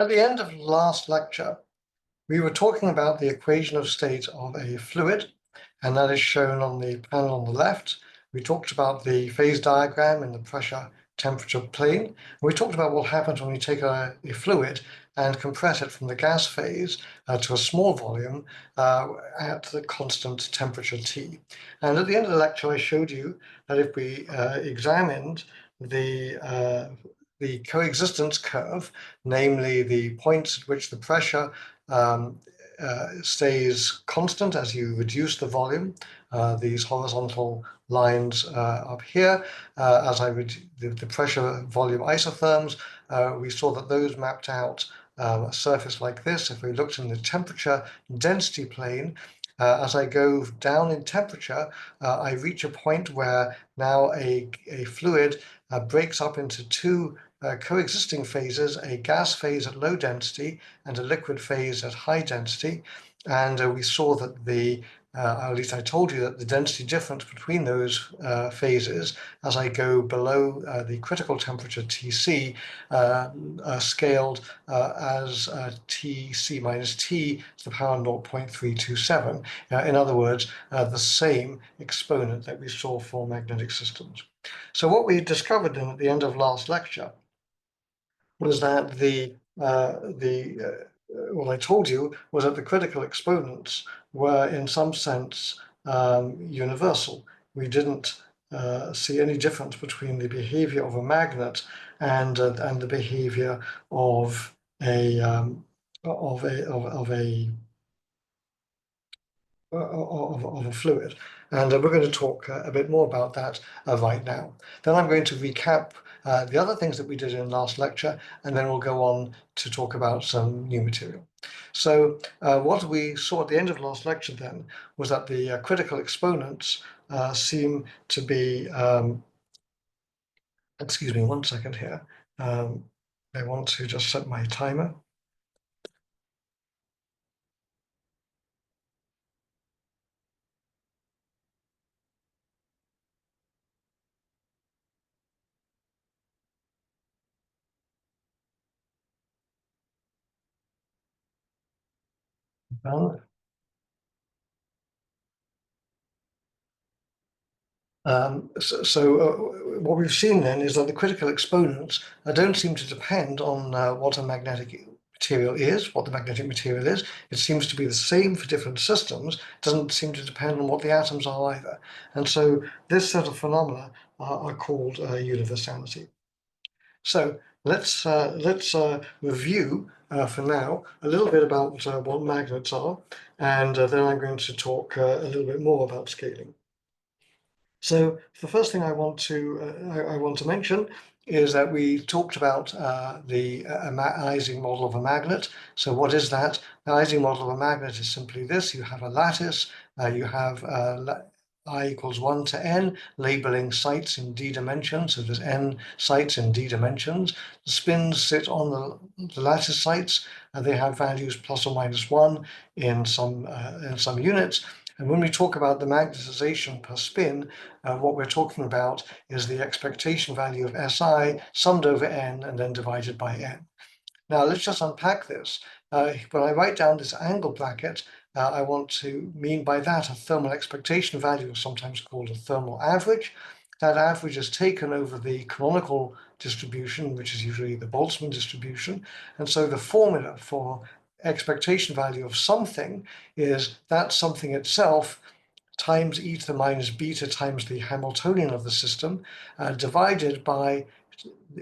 At the end of last lecture, we were talking about the equation of state of a fluid, and that is shown on the panel on the left. We talked about the phase diagram in the pressure temperature plane. We talked about what happens when we take a fluid and compress it from the gas phase to a small volume at the constant temperature T. And at the end of the lecture, I showed you that if we examined the coexistence curve, namely the points at which the pressure stays constant as you reduce the volume. These horizontal lines up here, as I read the pressure volume isotherms, we saw that those mapped out a surface like this. If we looked in the temperature density plane, as I go down in temperature, I reach a point where now a fluid breaks up into two coexisting phases, a gas phase at low density and a liquid phase at high density. And we saw that at least I told you that the density difference between those phases as I go below the critical temperature Tc scaled as Tc minus T to the power 0.327. In other words, the same exponent that we saw for magnetic systems. So what we discovered then at the end of last lecture was that what I told you was that the critical exponents were in some sense universal. We didn't see any difference between the behavior of a magnet and the behavior of a fluid. And we're going to talk a bit more about that right now. Then I'm going to recap the other things that we did in last lecture, and then we'll go on to talk about some new material. So what we saw at the end of last lecture then was that the critical exponents seem to be, excuse me, 1 second here. I want to just set my timer. Done. What we've seen then is that the critical exponents don't seem to depend on what a magnetic material is, what the magnetic material is. It seems to be the same for different systems. It doesn't seem to depend on what the atoms are either. And so this set of phenomena are called universality. So let's review for now a little bit about what magnets are, and then I'm going to talk a little bit more about scaling. So the first thing I want to mention is that we talked about the Ising model of a magnet. So what is that? The Ising model of a magnet is simply this: you have a lattice, you have I equals 1 to n, labeling sites in d dimensions. So there's n sites in d dimensions. The spins sit on the lattice sites, and they have values plus or minus 1 in some units. And when we talk about the magnetization per spin, what we're talking about is the expectation value of SI summed over n and then divided by n. Now let's just unpack this. When I write down this angle bracket, I want to mean by that a thermal expectation value, sometimes called a thermal average. That average is taken over the canonical distribution, which is usually the Boltzmann distribution. And so the formula for expectation value of something is that something itself times e to the minus beta times the Hamiltonian of the system divided by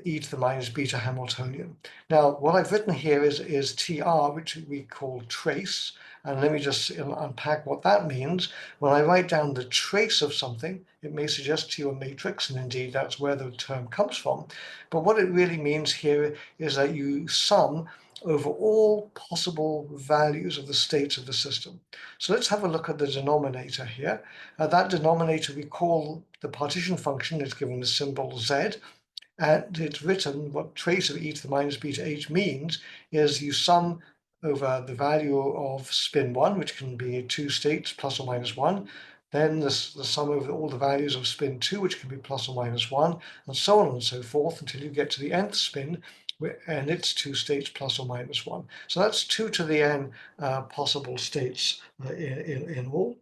e to the minus beta Hamiltonian. Now, what I've written here is TR, which we call trace. And let me just unpack what that means. When I write down the trace of something, it may suggest to you a matrix, and indeed that's where the term comes from. But what it really means here is that you sum over all possible values of the states of the system. So let's have a look at the denominator here. That denominator we call the partition function. It's given the symbol z. And it's written what trace of e to the minus beta h means is you sum over the value of spin 1, which can be 2 states plus or minus 1, then the sum over all the values of spin 2, which can be plus or minus 1, and so on and so forth until you get to the nth spin, and its two states plus or minus 1. So that's 2 to the n possible states in all.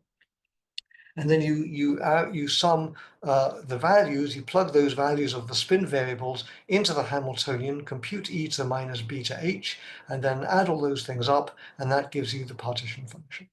And then you sum the values, you plug those values of the spin variables into the Hamiltonian, compute e to the minus beta h, and then add all those things up, and that gives you the partition function.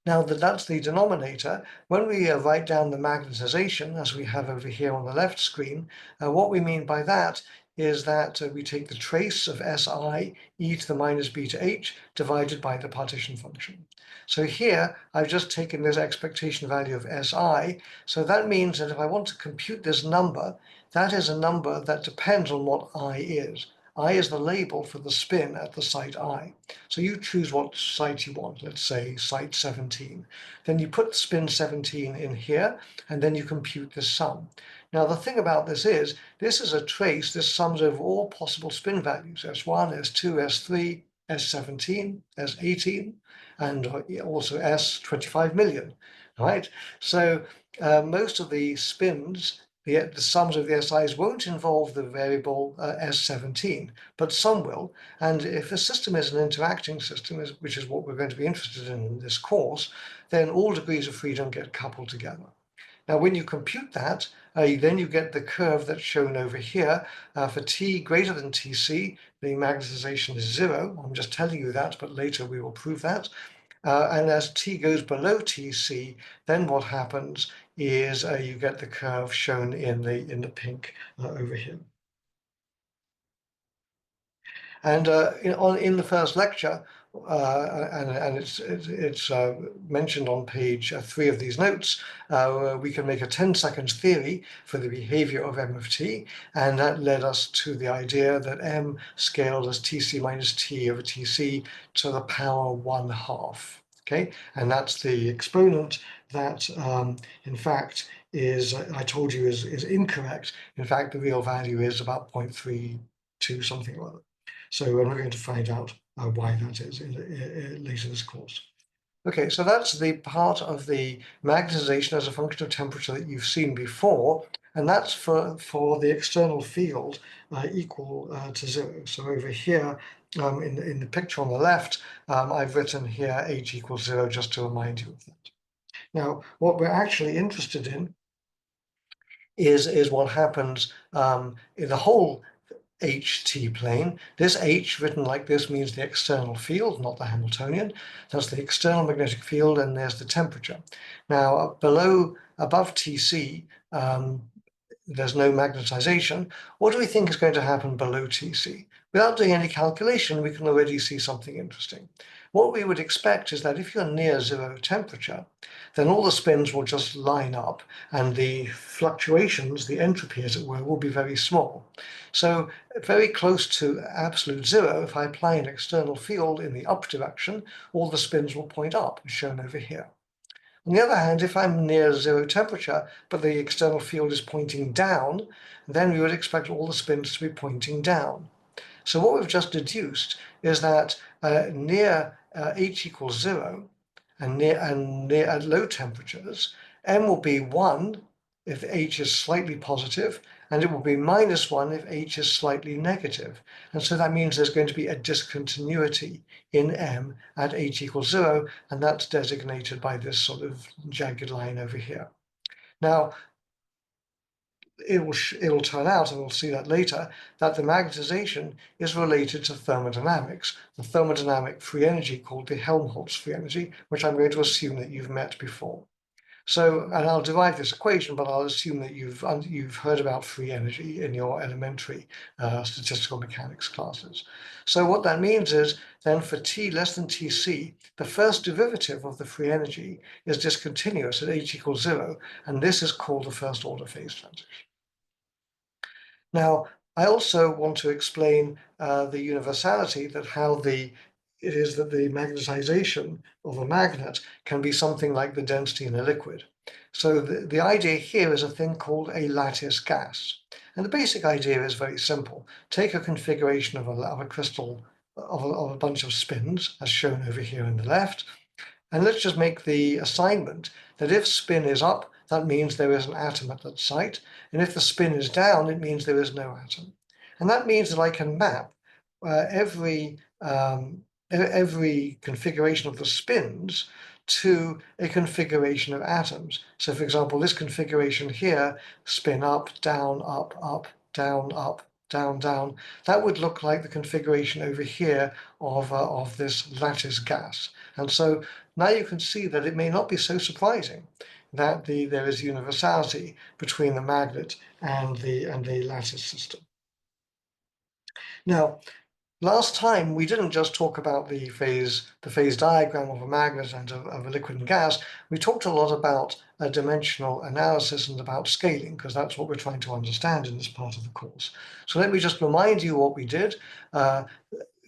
Now that that's the denominator, when we write down the magnetization, as we have over here on the left screen, what we mean by that is that we take the trace of SI e to the minus beta h divided by the partition function. So here, I've just taken this expectation value of SI, so that means that if I want to compute this number, that is a number that depends on what I is. I is the label for the spin at the site I. So you choose what site you want, let's say site 17. Then you put spin 17 in here, and then you compute the sum. Now the thing about this is a trace, this sums over all possible spin values, S1, S2, S3, S17, S18, and also S25 million, right? So most of the spins, the sums of the SIs won't involve the variable S17, but some will. And if a system is an interacting system, which is what we're going to be interested in this course, then all degrees of freedom get coupled together. Now, when you compute that, then you get the curve that's shown over here. For t greater than tc, the magnetization is 0. I'm just telling you that, but later we will prove that. And as t goes below tc, then what happens is you get the curve shown in the pink over here. And in the first lecture, and it's mentioned on page 3 of these notes, we can make a 10 seconds theory for the behavior of m of t, and that led us to the idea that m scaled as tc minus t over tc to the power 1/2. Okay, and that's the exponent that, in fact, I told you is incorrect. In fact, the real value is about 0.32 something or other. So we're going to find out why that is later in this course. Okay, so that's the part of the magnetization as a function of temperature that you've seen before, and that's for the external field equal to 0. So over here in the picture on the left, I've written here h equals 0 just to remind you of that. Now, what we're actually interested in is what happens in the whole HT plane. This H written like this means the external field, not the Hamiltonian. That's the external magnetic field, and there's the temperature. Now, above TC, there's no magnetization. What do we think is going to happen below TC? Without doing any calculation, we can already see something interesting. What we would expect is that if you're near 0 temperature, then all the spins will just line up, and the fluctuations, the entropy as it were, will be very small. So very close to absolute 0, if I apply an external field in the up direction, all the spins will point up, as shown over here. On the other hand, if I'm near 0 temperature, but the external field is pointing down, then we would expect all the spins to be pointing down. So what we've just deduced is that near h equals 0 and near at low temperatures, m will be 1 if h is slightly positive, and it will be -1 if h is slightly negative. And so that means there's going to be a discontinuity in m at h equals 0, and that's designated by this sort of jagged line over here. Now, it'll turn out, and we'll see that later, that the magnetization is related to thermodynamics, the thermodynamic free energy called the Helmholtz free energy, which I'm going to assume that you've met before. So, and I'll derive this equation, but I'll assume that you've heard about free energy in your elementary statistical mechanics classes. So what that means is then for t less than Tc, the first derivative of the free energy is discontinuous at h equals 0, and this is called the first order phase transition. Now, I also want to explain the universality, that it is that the magnetization of a magnet can be something like the density in a liquid. So the idea here is a thing called a lattice gas. And the basic idea is very simple. Take a configuration of a crystal of a bunch of spins, as shown over here on the left, and let's just make the assignment that if spin is up, that means there is an atom at that site, and if the spin is down, it means there is no atom. And that means that I can map every every configuration of the spins to a configuration of atoms. So for example, this configuration here, spin up, down, up, down, down, that would look like the configuration over here of this lattice gas. And so now you can see that it may not be so surprising that there is universality between the magnet and the lattice system. Now, last time we didn't just talk about the phase diagram of a magnet and of a liquid and gas. We talked a lot about dimensional analysis and about scaling, because that's what we're trying to understand in this part of the course. So let me just remind you what we did.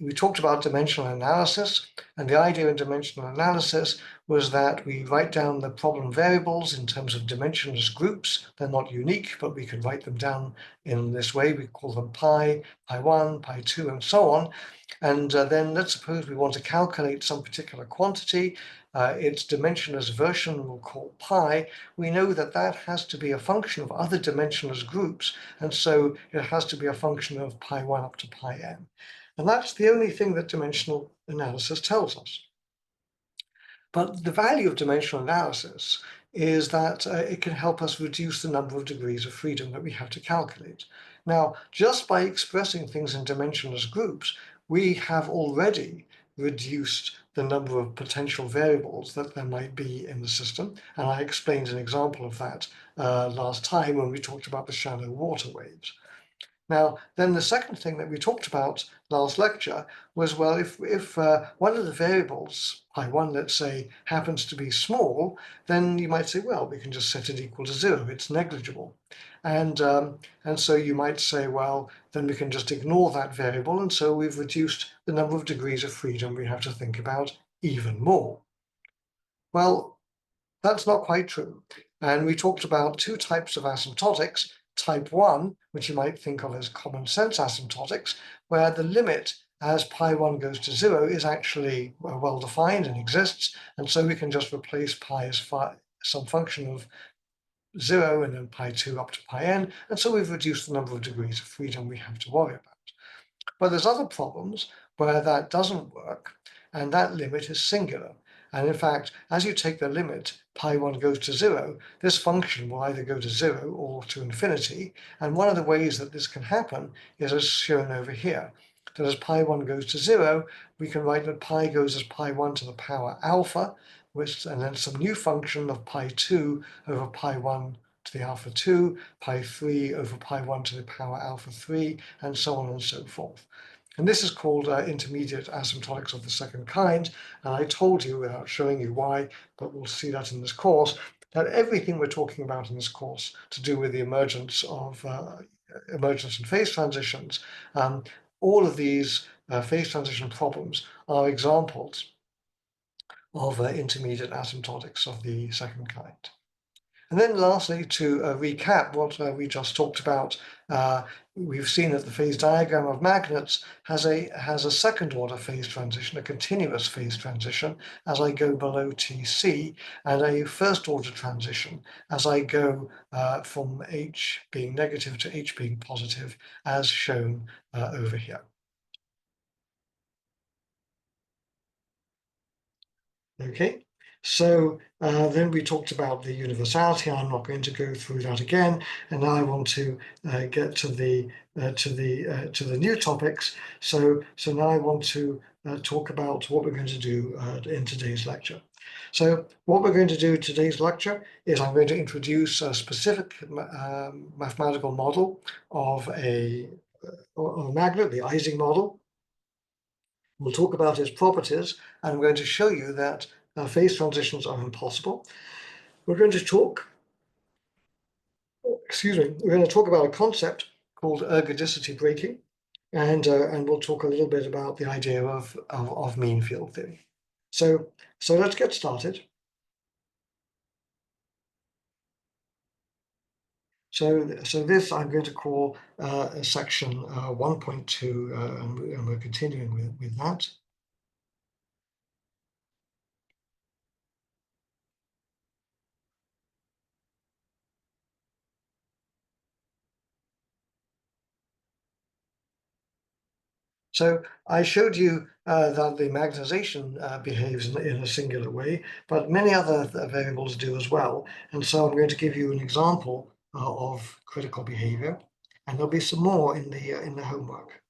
We talked about dimensional analysis, and the idea in dimensional analysis was that we write down the problem variables in terms of dimensionless groups. They're not unique, but we can write them down in this way. We call them pi, pi1, pi2, and so on. And then let's suppose we want to calculate some particular quantity. Its dimensionless version we'll call pi. We know that that has to be a function of other dimensionless groups, and so it has to be a function of pi1 up to pi n. And that's the only thing that dimensional analysis tells us. But the value of dimensional analysis is that it can help us reduce the number of degrees of freedom that we have to calculate. Now, just by expressing things in dimensionless groups, we have already reduced the number of potential variables that there might be in the system. And I explained an example of that last time when we talked about the shallow water waves. Now, then the second thing that we talked about last lecture was, well, if one of the variables, pi1, let's say, happens to be small, then you might say, well, we can just set it equal to 0. It's negligible. And so you might say, well, then we can just ignore that variable. And so we've reduced the number of degrees of freedom we have to think about even more. Well, that's not quite true. And we talked about two types of asymptotics. Type 1, which you might think of as common sense asymptotics, where the limit as pi1 goes to 0 is actually well defined and exists. And so we can just replace pi as some function of 0 and then pi2 up to pi n. And so we've reduced the number of degrees of freedom we have to worry about. But there's other problems where that doesn't work, and that limit is singular. And in fact, as you take the limit, pi1 goes to 0, this function will either go to 0 or to infinity. And one of the ways that this can happen is as shown over here, that as pi1 goes to 0, we can write that pi goes as pi1 to the power alpha, and then some new function of pi2 over pi1 to the alpha 2, pi3 over pi1 to the power alpha 3, and so on and so forth. And this is called intermediate asymptotics of the second kind. And I told you, without showing you why, but we'll see that in this course, that everything we're talking about in this course to do with the emergence of emergence and phase transitions, all of these phase transition problems are examples of intermediate asymptotics of the second kind. And then lastly, to recap what we just talked about, we've seen that the phase diagram of magnets has a second order phase transition, a continuous phase transition as I go below Tc, and a first order transition as I go from H being negative to H being positive, as shown over here. Okay. So then we talked about the universality. I'm not going to go through that again, and now I want to get to the new topics. So now I want to talk about what we're going to do in today's lecture. So what we're going to do in today's lecture is I'm going to introduce a specific mathematical model of a magnet, the Ising model. We'll talk about its properties, and I'm going to show you that phase transitions are impossible. We're going to talk, we're going to talk about a concept called ergodicity breaking, and we'll talk a little bit about the idea of mean field theory. So let's get started. So this I'm going to call section 1.2, and we're continuing with that. So I showed you that the magnetization behaves in a singular way, but many other variables do as well. And so I'm going to give you an example of critical behavior, and there'll be some more in the homework.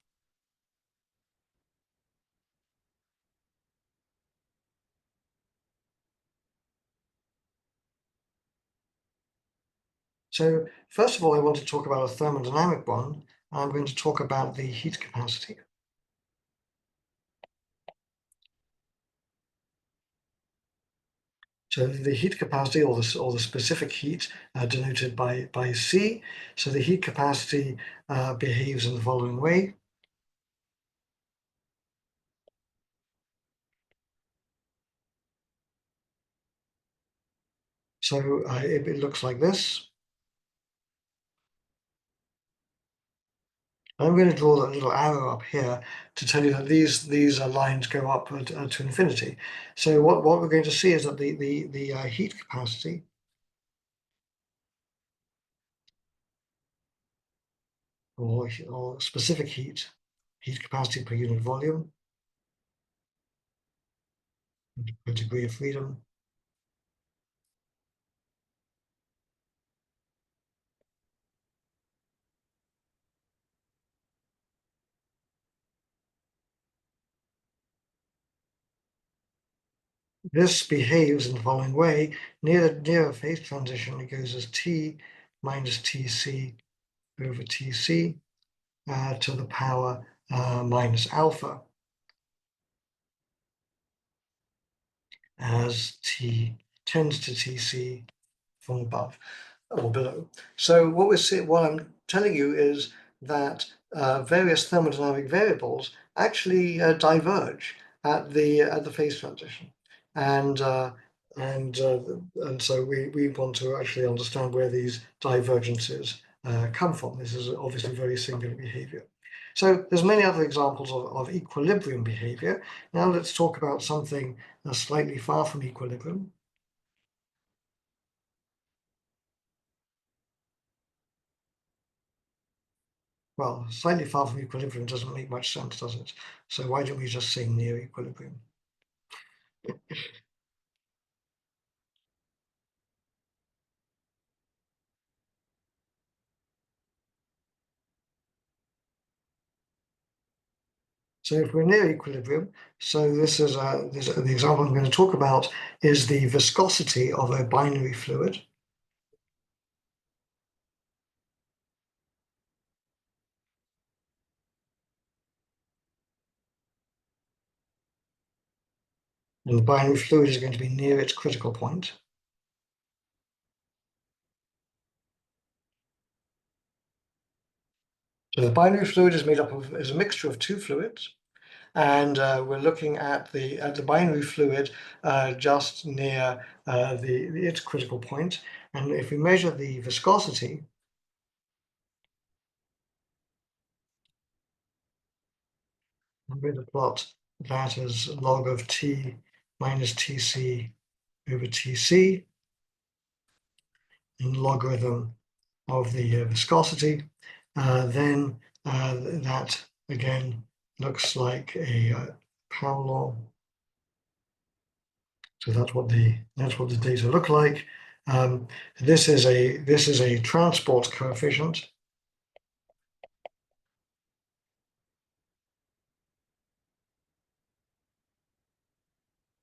So first of all, I want to talk about a thermodynamic one. I'm going to talk about the heat capacity. So the heat capacity, or the specific heat, denoted by C. So the heat capacity behaves in the following way. So it looks like this. I'm going to draw that little arrow up here to tell you that these lines go up to infinity. So what we're going to see is that the heat capacity or specific heat capacity per unit volume per degree of freedom this behaves in the following way. Near a phase transition, it goes as T minus Tc over Tc to the power minus alpha as T tends to Tc from above or below. So what I'm telling you is that various thermodynamic variables actually diverge at the phase transition, and uh, and uh, and so we want to actually understand where these divergences come from. This is obviously very singular behavior. So there's many other examples of equilibrium behavior. Now let's talk about something slightly far from equilibrium. Well, slightly far from equilibrium doesn't make much sense, does it? So why don't we just say near equilibrium? So if we're near equilibrium, so the example I'm going to talk about is the viscosity of a binary fluid. And the binary fluid is going to be near its critical point. So the binary fluid is a mixture of two fluids, and we're looking at the binary fluid just near its critical point. And if we measure the viscosity, I'm going to plot that as log of T minus Tc over Tc in logarithm of the viscosity. Then that again looks like a power law. So that's what the data look like. This is a transport coefficient.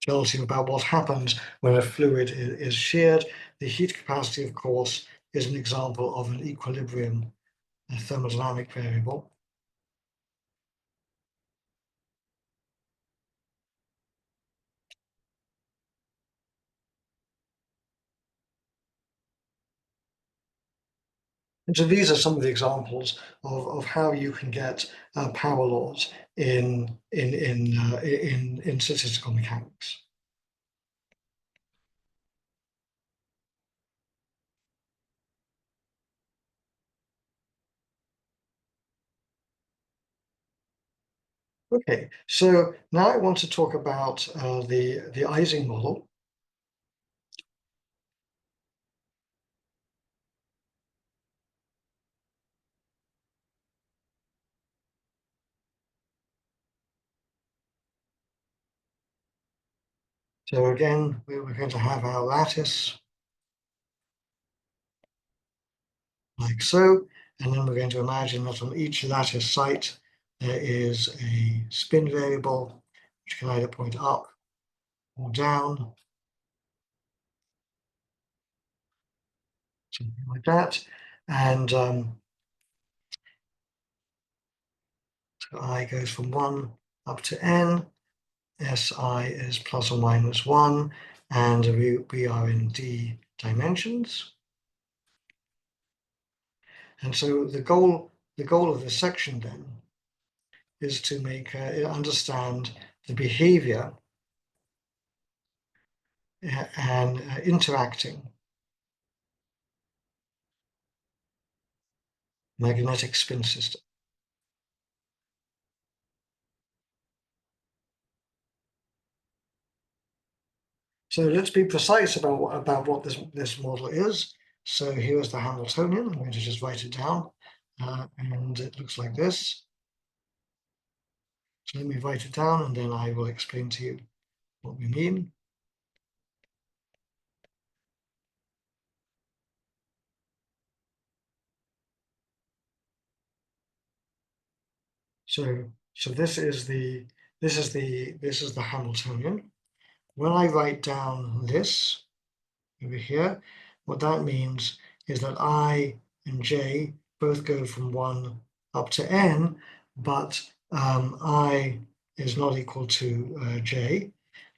Tells you about what happens when a fluid is sheared. The heat capacity, of course, is an example of an equilibrium thermodynamic variable. And so these are some of the examples of how you can get power laws in statistical mechanics. Okay, so now I want to talk about the Ising model. So again, we're going to have our lattice like so, and then we're going to imagine that on each lattice site there is a spin variable which can either point up or down, something like that. And so I goes from 1 up to n. Si is plus or minus 1, and we are in d dimensions. And so the goal of this section then is to make understand the behavior and interacting magnetic spin system. So let's be precise about what this model is. So here is the Hamiltonian. I'm going to just write it down, and it looks like this. So let me write it down, and then I will explain to you what we mean. So this is the Hamiltonian. When I write down this over here, what that means is that I and j both go from 1 up to n, but I is not equal to j,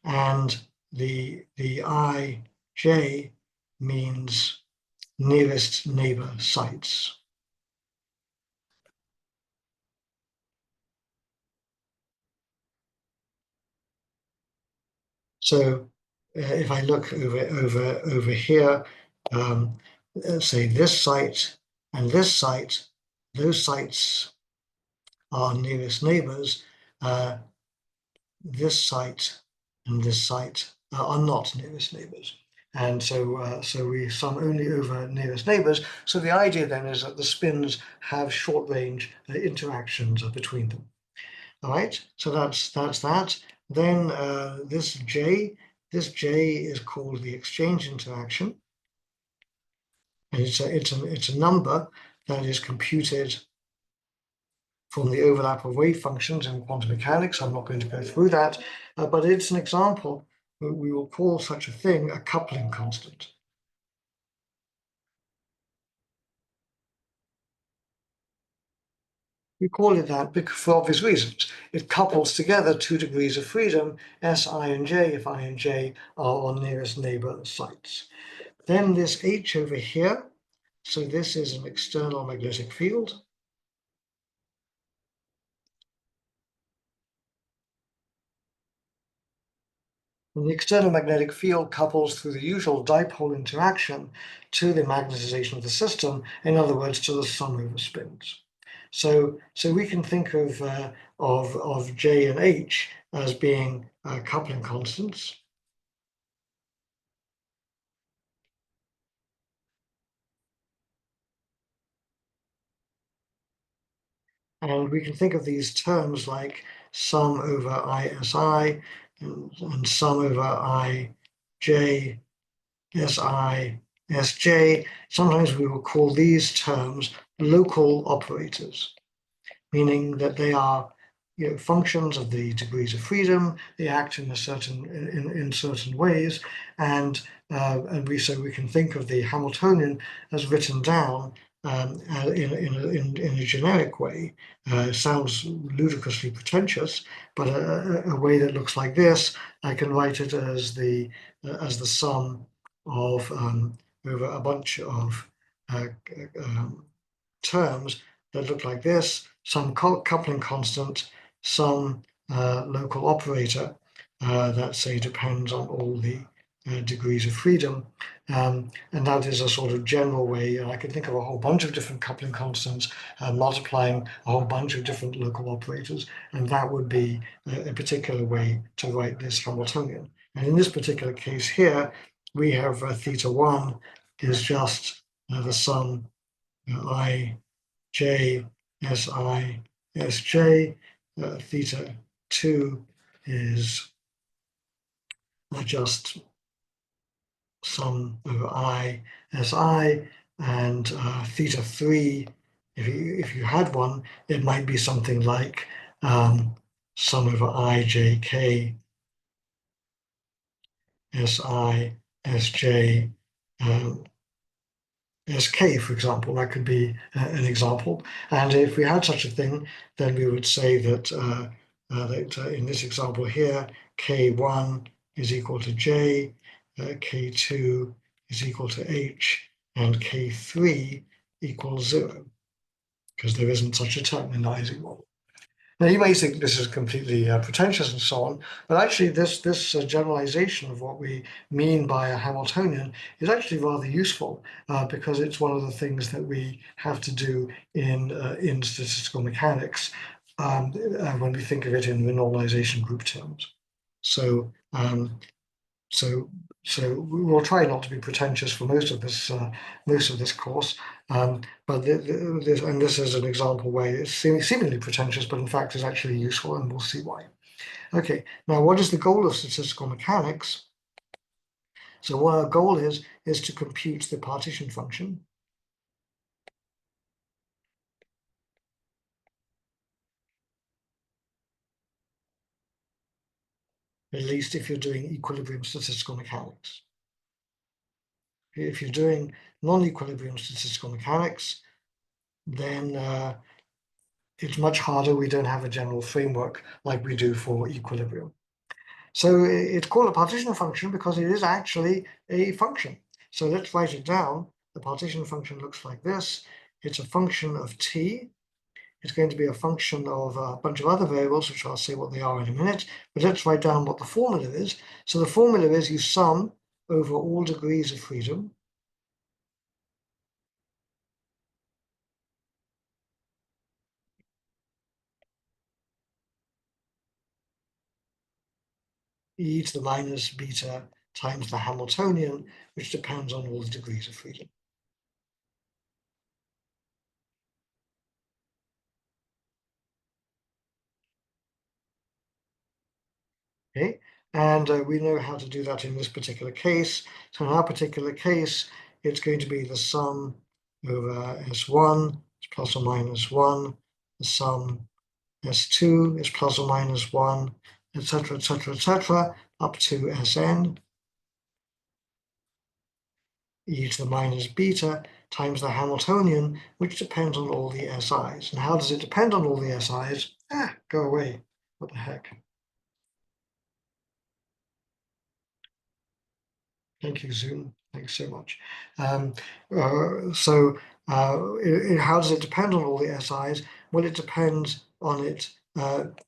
and the I, j means nearest neighbor sites. So if I look over here, say this site and this site, those sites are nearest neighbors. This site and this site are not nearest neighbors. And so we sum only over nearest neighbors. So the idea then is that the spins have short range interactions between them. All right, so that's that. Then this J is called the exchange interaction, and it's a number that is computed from the overlap of wave functions in quantum mechanics. I'm not going to go through that, but it's an example. We will call such a thing a coupling constant. We call it that for obvious reasons. It couples together two degrees of freedom, Si and J, if I and J are on nearest neighbor sites. Then this H over here, so this is an external magnetic field. And the external magnetic field couples through the usual dipole interaction to the magnetization of the system, in other words, to the sum over spins. So we can think of J and H as being coupling constants. And we can think of these terms like sum over ISI and sum over IJ, SI, SJ. Sometimes we will call these terms local operators, meaning that they are functions of the degrees of freedom. They act in certain ways, and so we can think of the Hamiltonian as written down in a generic way. Sounds ludicrously pretentious, but a way that looks like this. I can write it as the sum of over a bunch of terms that look like this: some coupling constant, some local operator that say depends on all the degrees of freedom. And that is a sort of general way. I can think of a whole bunch of different coupling constants multiplying a whole bunch of different local operators, and that would be a particular way to write this Hamiltonian. And in this particular case here, we have theta 1 is just the sum I, J, Si, Sj. Theta 2 is are just sum over I si, and theta 3, if you had one, it might be something like sum over I j k si sj sk, for example. That could be an example. And if we had such a thing, then we would say that, in this example here, k1 is equal to j, k2 is equal to h, and k3 equals 0, because there isn't such a term in the Ising model. Now, you may think this is completely pretentious and so on, but actually this generalization of what we mean by a Hamiltonian is actually rather useful, because it's one of the things that we have to do in statistical mechanics, when we think of it in the normalization group terms. So so so we'll try not to be pretentious for most of this course, but this is an example where it's seemingly pretentious, but in fact is actually useful, and we'll see why. Okay, now what is the goal of statistical mechanics? So what our goal is to compute the partition function. At least if you're doing equilibrium statistical mechanics. If you're doing non-equilibrium statistical mechanics, then it's much harder. We don't have a general framework like we do for equilibrium. So it's called a partition function because it is actually a function. So let's write it down. The partition function looks like this. It's a function of t. It's going to be a function of a bunch of other variables, which I'll say what they are in a minute. But let's write down what the formula is. So the formula is you sum over all degrees of freedom e to the minus beta times the Hamiltonian, which depends on all the degrees of freedom. Okay, and we know how to do that in this particular case. So in our particular case, it's going to be the sum over S1 is plus or minus 1, the sum S2 is plus or minus 1, etc., etc., etc., up to Sn e to the minus beta times the Hamiltonian, which depends on all the SIs. And how does it depend on all the SIs? Go away. What the heck? Thank you, Zoom. Thanks so much. How does it depend on all the SIs? Well, it depends on it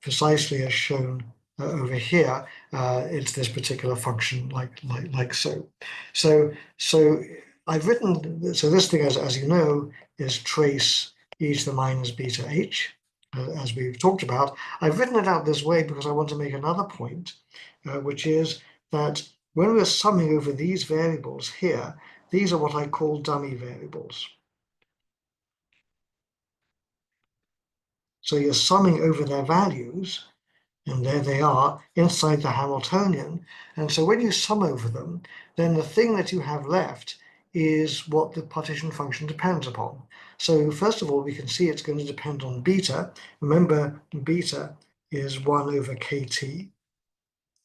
precisely as shown over here. It's this particular function, like so. So I've written, so this thing, as you know, is trace e to the minus beta h, as we've talked about. I've written it out this way because I want to make another point, which is that when we're summing over these variables here, these are what I call dummy variables. So you're summing over their values, and there they are inside the Hamiltonian. And so when you sum over them, then the thing that you have left is what the partition function depends upon. So first of all, we can see it's going to depend on beta. Remember, beta is 1 over kt.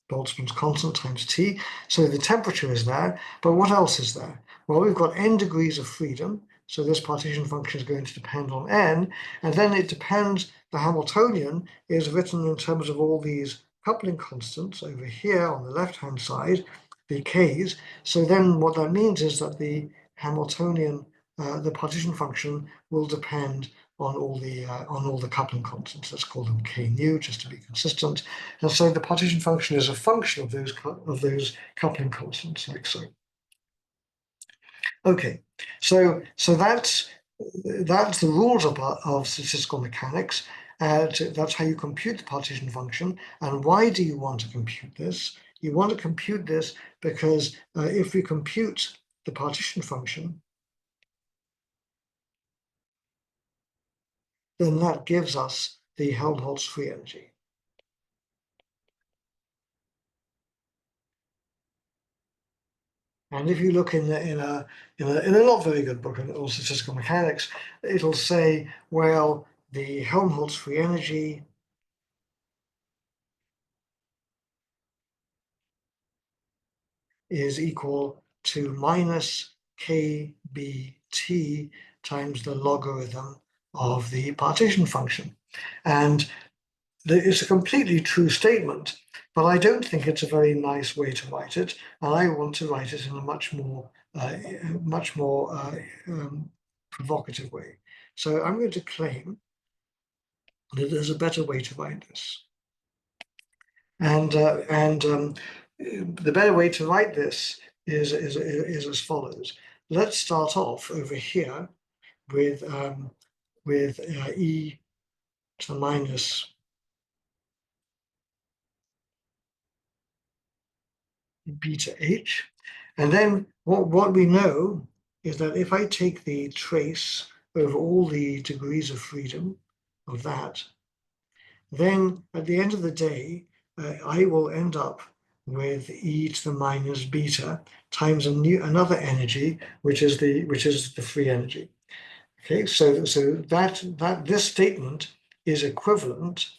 Boltzmann's constant times T. So the temperature is there, but what else is there? Well, we've got n degrees of freedom. So this partition function is going to depend on n, and then it depends, the Hamiltonian is written in terms of all these coupling constants over here on the left-hand side, the k's. So then what that means is that the Hamiltonian, the partition function will depend on all the coupling constants. Let's call them k nu just to be consistent. And so the partition function is a function of those coupling constants, like so. Okay, so that's the rules of statistical mechanics. That's how you compute the partition function. And why do you want to compute this? You want to compute this because if we compute the partition function, then that gives us the Helmholtz free energy. And if you look in a not very good book on statistical mechanics, it'll say, well, the Helmholtz free energy is equal to minus kbt times the logarithm of the partition function. And it's a completely true statement, but I don't think it's a very nice way to write it. And I want to write it in a much more provocative way. So I'm going to claim that there's a better way to write this. And the better way to write this is as follows. Let's start off over here with e to the minus beta h. And then what we know is that if I take the trace over all the degrees of freedom of that, then at the end of the day, I will end up with e to the minus beta times another energy, which is the free energy. Okay, so that this statement is equivalent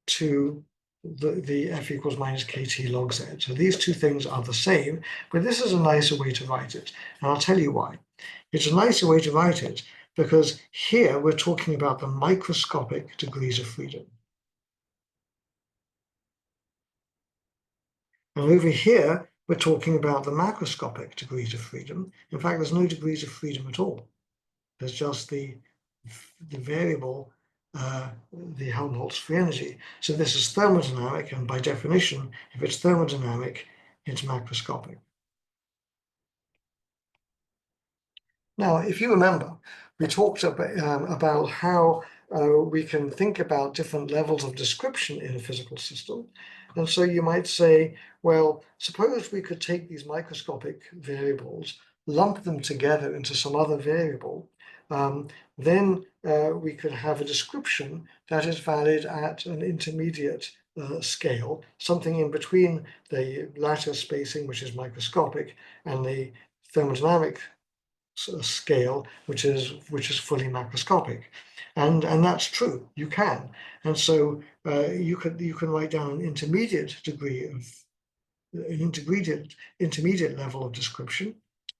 to the f equals minus kt log z. So these two things are the same, but this is a nicer way to write it. And I'll tell you why. It's a nicer way to write it because here we're talking about the microscopic degrees of freedom. And over here, we're talking about the macroscopic degrees of freedom. In fact, there's no degrees of freedom at all. There's just the variable, the Helmholtz free energy. So this is thermodynamic, and by definition, if it's thermodynamic, it's macroscopic. Now, if you remember, we talked about how we can think about different levels of description in a physical system. And so you might say, well, suppose we could take these microscopic variables, lump them together into some other variable, then we could have a description that is valid at an intermediate scale, something in between the lattice spacing, which is microscopic, and the thermodynamic scale, which is fully macroscopic, and that's true. You can, and so you can write down an intermediate degree of an intermediate level of description,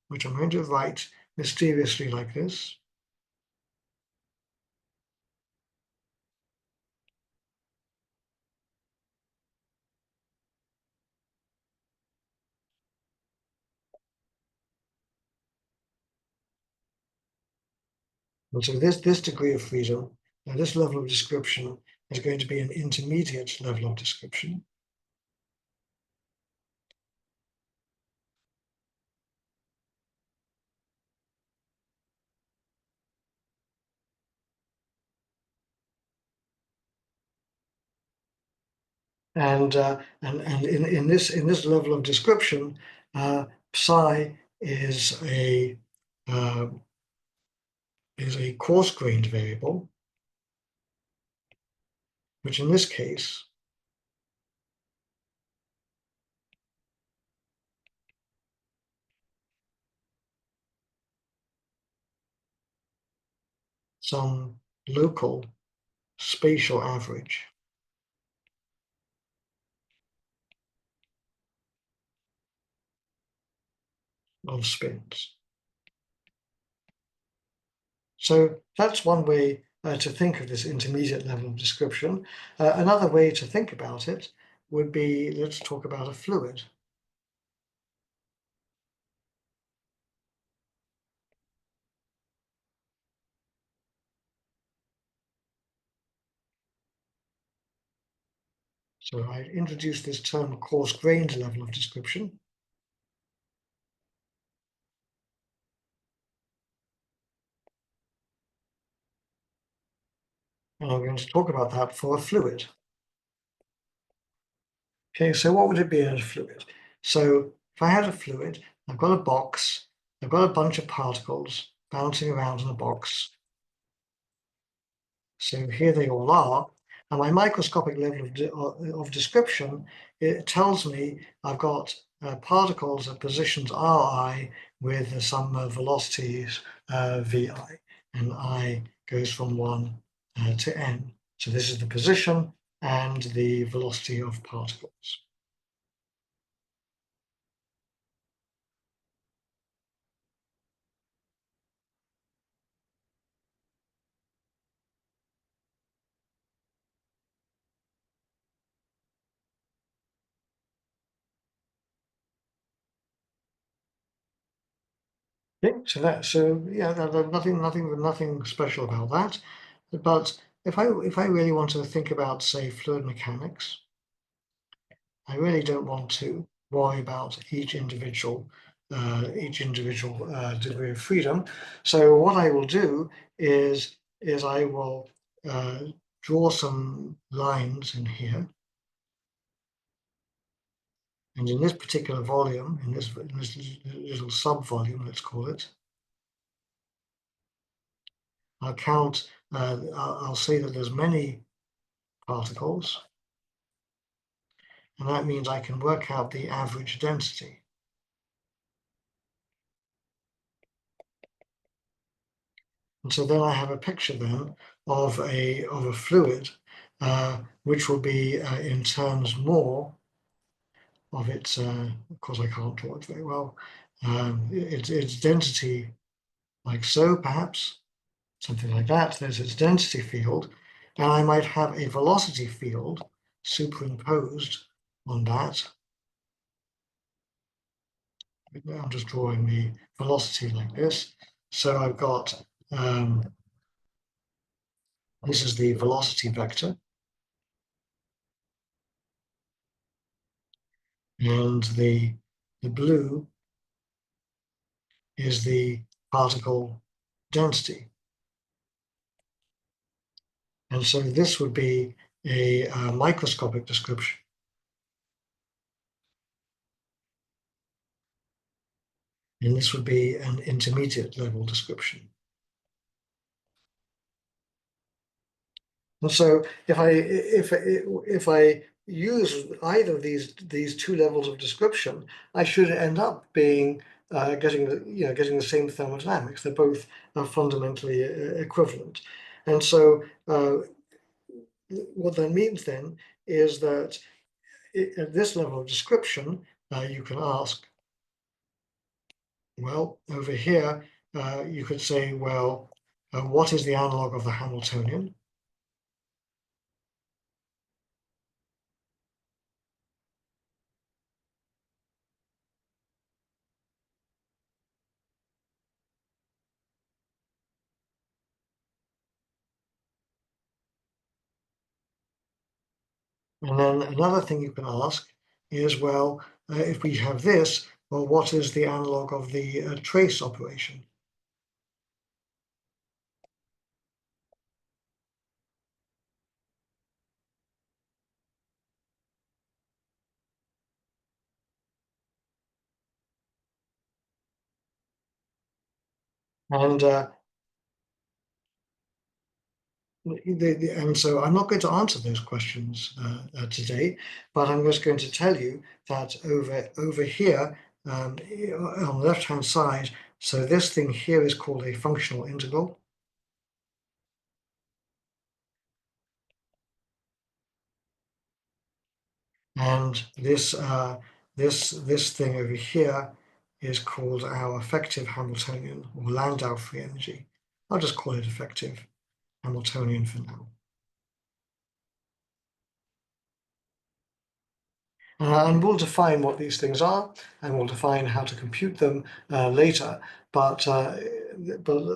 which I'm going to write mysteriously like this. And so this degree of freedom, this level of description, is going to be an intermediate level of description. And in this level of description, psi is a coarse-grained variable, which in this case some local spatial average of spins. So that's one way to think of this intermediate level of description. Another way to think about it would be, let's talk about a fluid. So I introduced this term coarse-grained level of description. And I'm going to talk about that for a fluid. Okay, so what would it be in a fluid? So if I had a fluid, I've got a box, I've got a bunch of particles bouncing around in a box. So here they all are. And my microscopic level of description, it tells me I've got particles at positions Ri with some velocities Vi, and I goes from 1 to n. So this is the position and the velocity of particles. Okay, so yeah, nothing special about that. But if I really want to think about, say, fluid mechanics, I really don't want to worry about each individual degree of freedom. So what I will do is I will draw some lines in here, and in this particular volume, in this little sub-volume, let's call it, I'll count. I'll say that there's many particles, and that means I can work out the average density. And so then I have a picture then of a fluid, which will be in terms more of its. Of course, I can't draw it very well. Its density, like so, perhaps something like that. There's its density field, and I might have a velocity field superimposed on that. I'm just drawing the velocity like this. So I've got this is the velocity vector, and the blue is the particle density. And so this would be a microscopic description. And this would be an intermediate level description. And so if I use either of these two levels of description, I should end up being getting the same thermodynamics. They're both fundamentally equivalent. And so what that means then is that at this level of description, you can ask, well, over here, you could say, well, what is the analog of the Hamiltonian? And then another thing you can ask is, well, if we have this, well, what is the analog of the trace operation? And and so I'm not going to answer those questions today, but I'm just going to tell you that over here on the left-hand side, so this thing here is called a functional integral. And this thing over here is called our effective Hamiltonian or Landau free energy. I'll just call it effective Hamiltonian for now. And we'll define what these things are, and we'll define how to compute them later. But I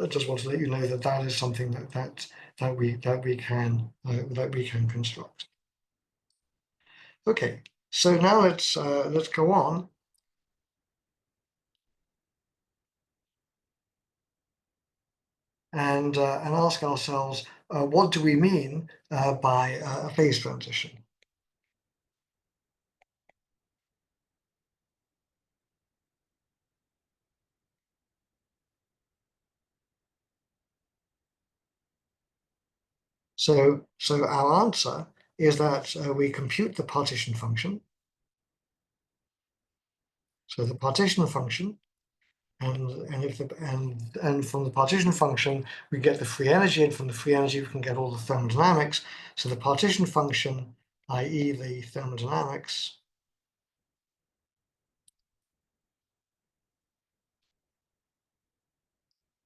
just want to let you know that that is something that we can construct. Okay, so now let's go on. And ask ourselves, what do we mean by a phase transition? So our answer is that we compute the partition function, So the partition function, and from the partition function we get the free energy, and from the free energy we can get all the thermodynamics. So the partition function, i.e. the thermodynamics,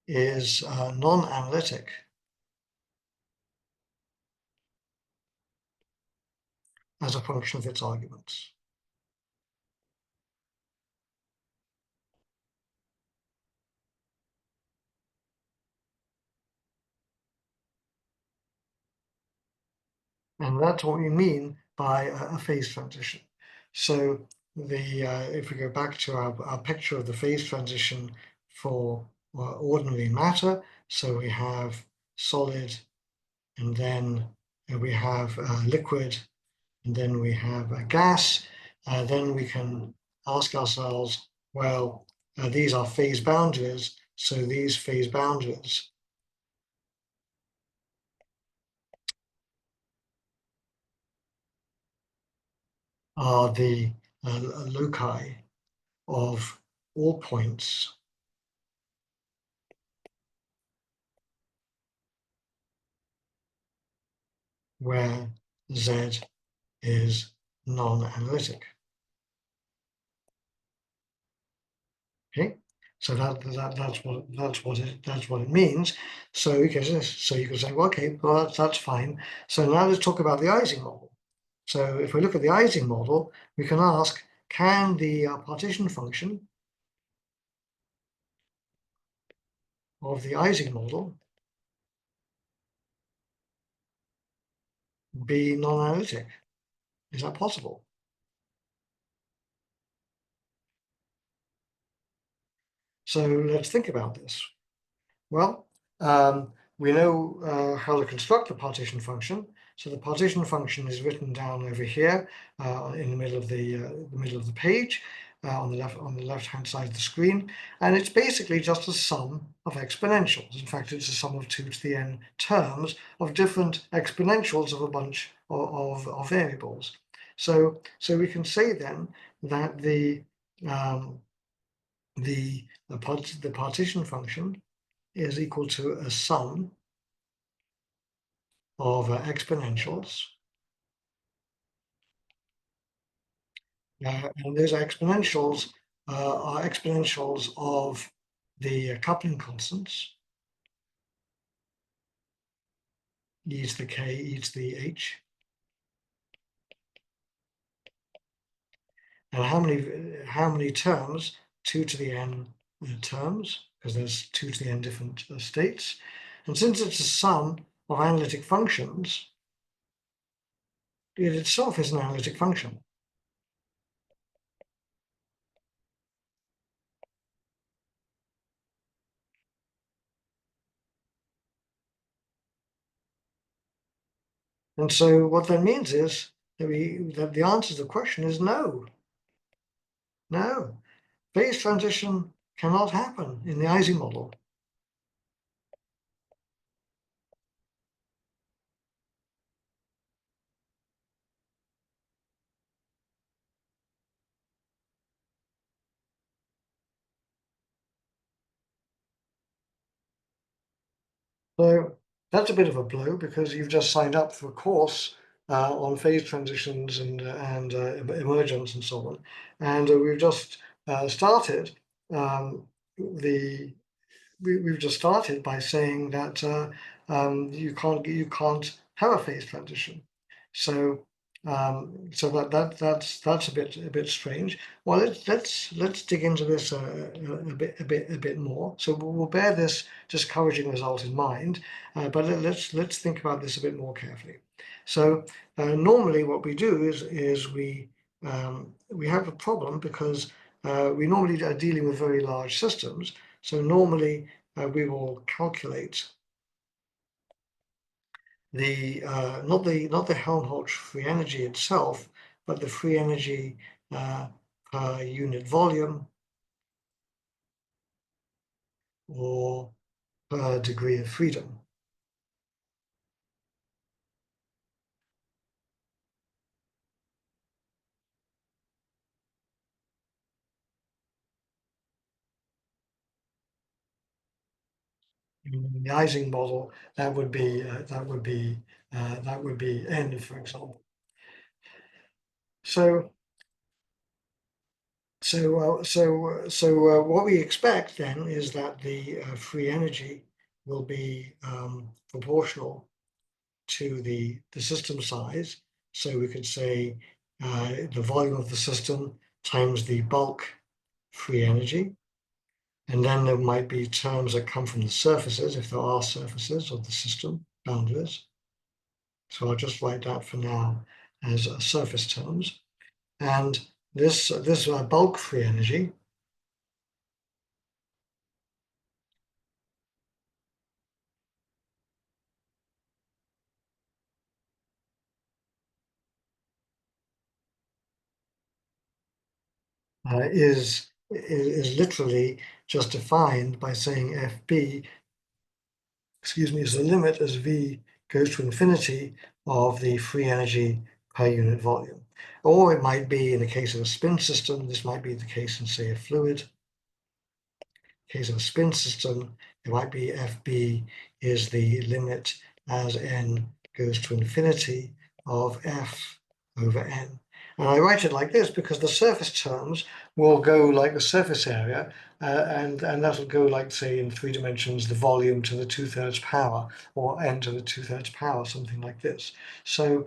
is non-analytic as a function of its arguments. And that's what we mean by a phase transition. So if we go back to our picture of the phase transition for ordinary matter, so we have solid, and then we have liquid, and then we have a gas, then we can ask ourselves, well, these are phase boundaries, so these phase boundaries are the loci of all points where Z is non-analytic. Okay, so that's what it means. So you can say, well, okay, well that's fine. So now let's talk about the Ising model. So if we look at the Ising model, we can ask, can the partition function of the Ising model be non-analytic? Is that possible? So let's think about this. Well, we know how to construct the partition function. So the partition function is written down over here in the middle of the page on the left-hand side of the screen, and it's basically just a sum of exponentials. In fact, it's a sum of 2 to the n terms of different exponentials of a bunch of variables. So we can say then that the partition function is equal to a sum of exponentials. And those exponentials are exponentials of the coupling constants, e to the k, e to the h. And how many terms? 2 to the n terms, because there's 2 to the n different states. And since it's a sum of analytic functions, it itself is an analytic function. And so what that means is that the answer to the question is no. No. Phase transition cannot happen in the Ising model. So that's a bit of a blow, because you've just signed up for a course on phase transitions and emergence and so on. And we've just started we've just started by saying that you can't have a phase transition. So that's a bit strange. Well, let's dig into this a bit more. So we'll bear this discouraging result in mind, but let's think about this a bit more carefully. So normally what we do is we have a problem, because we normally are dealing with very large systems. So normally we will calculate the not the Helmholtz free energy itself, but the free energy per unit volume or per degree of freedom. In the Ising model, that would be n, for example. So what we expect then is that the free energy will be proportional to the system size. So we could say the volume of the system times the bulk free energy. And then there might be terms that come from the surfaces, if there are surfaces of the system, boundaries. So I'll just write that for now as surface terms. And this bulk free energy is literally just defined by saying FB, excuse me, is the limit as V goes to infinity of the free energy per unit volume. Or it might be, in the case of a spin system, this might be the case in, say, a fluid. Case of a spin system, it might be FB is the limit as n goes to infinity of F over n. And I write it like this because the surface terms will go like the surface area, and that will go like, say, in 3 dimensions, the volume to the 2/3 power, or n to the 2/3 power, something like this. So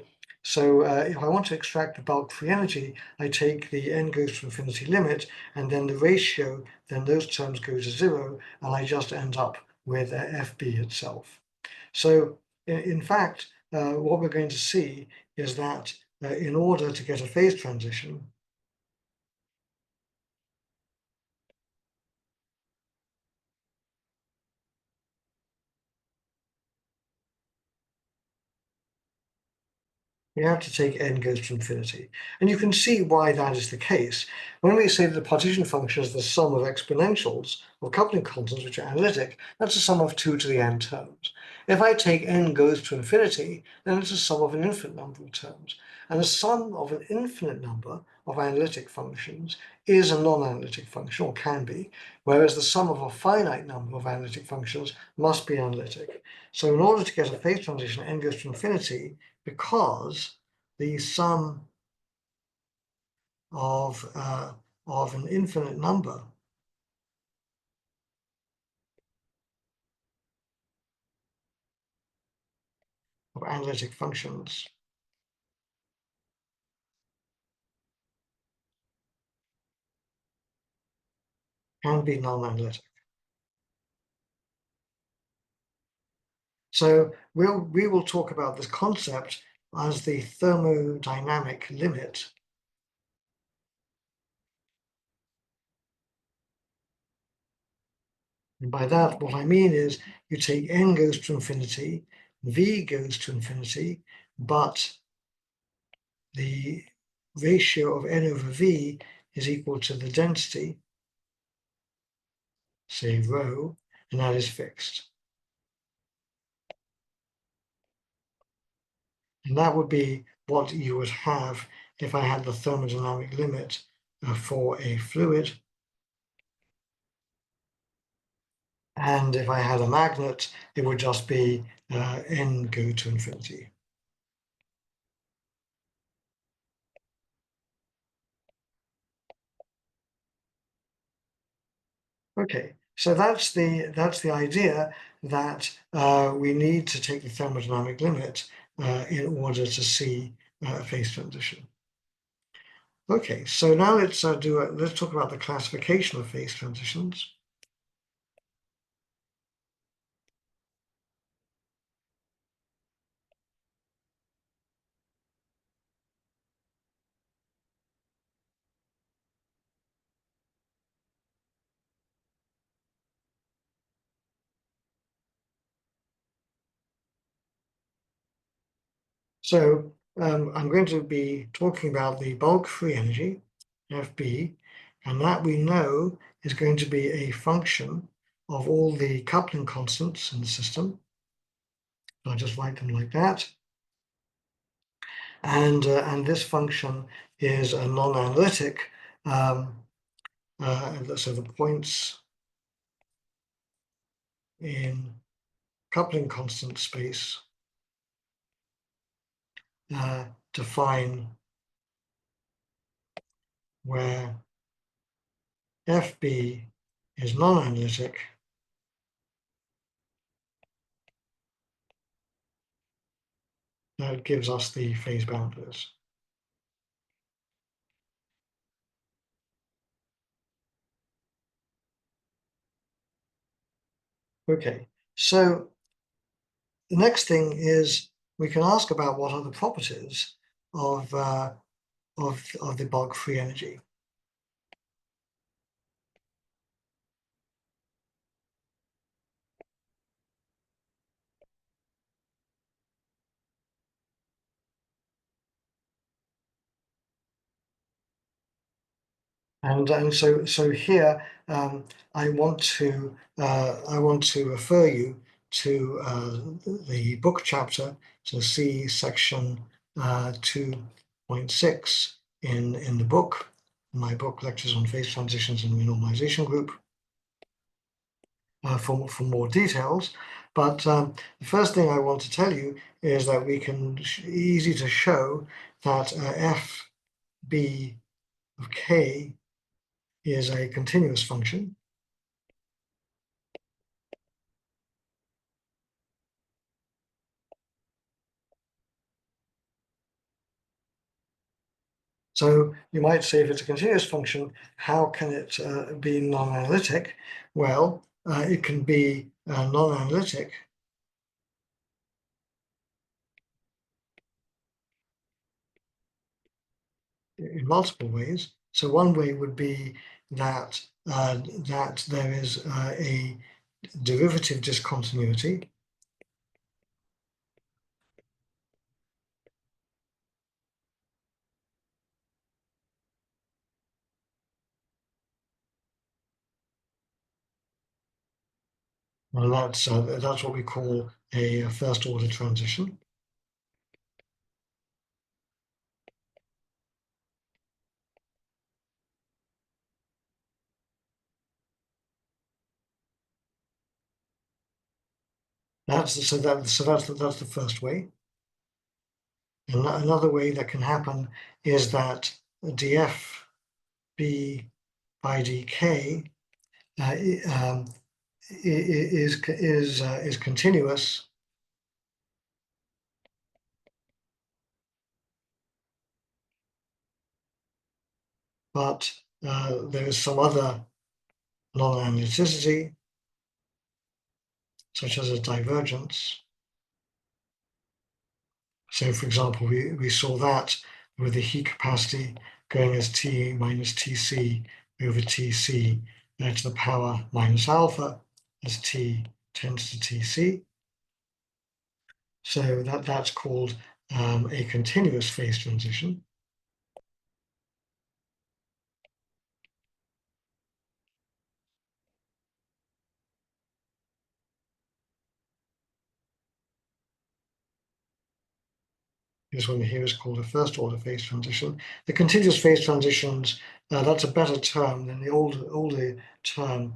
if I want to extract the bulk free energy, I take the n goes to infinity limit, and then the ratio, then those terms go to 0, and I just end up with FB itself. So in fact, what we're going to see is that in order to get a phase transition, we have to take n goes to infinity. And you can see why that is the case. When we say that the partition function is the sum of exponentials of coupling constants, which are analytic, that's a sum of 2 to the n terms. If I take n goes to infinity, then it's a sum of an infinite number of terms. And the sum of an infinite number of analytic functions is a non-analytic function, or can be, whereas the sum of a finite number of analytic functions must be analytic. So in order to get a phase transition, n goes to infinity, because the sum of an infinite number of analytic functions can be non-analytic. So we will talk about this concept as the thermodynamic limit. And by that, what I mean is you take n goes to infinity, v goes to infinity, but the ratio of n over v is equal to the density, say rho, and that is fixed. And that would be what you would have if I had the thermodynamic limit for a fluid. And if I had a magnet, it would just be n go to infinity. Okay, so that's the idea that we need to take the thermodynamic limit in order to see a phase transition. Okay, so now let's talk about the classification of phase transitions. So I'm going to be talking about the bulk free energy, FB, and that we know is going to be a function of all the coupling constants in the system. I'll just write them like that. And this function is a non-analytic. So the points in coupling constant space define where FB is non-analytic that gives us the phase boundaries. Okay, so the next thing is we can ask about what are the properties of the bulk free energy. And so here I want to refer you to the book chapter, so see section 2.6 in the book, my book Lectures on Phase Transitions in Renormalization Group, for more details. But the first thing I want to tell you is that we can easy to show that FB of K is a continuous function. So you might say if it's a continuous function, how can it be non-analytic? Well, it can be non-analytic in multiple ways. So one way would be that that there is a derivative discontinuity. And that's what we call a first order transition. That's the first way. And another way that can happen is that df b by dk is continuous, but there is some other non-analyticity, such as a divergence. So, for example, we saw that with the heat capacity going as T minus Tc over Tc to the power minus alpha as T tends to Tc. So that's called a continuous phase transition. This one here is called a first order phase transition. The continuous phase transitions, that's a better term than the older term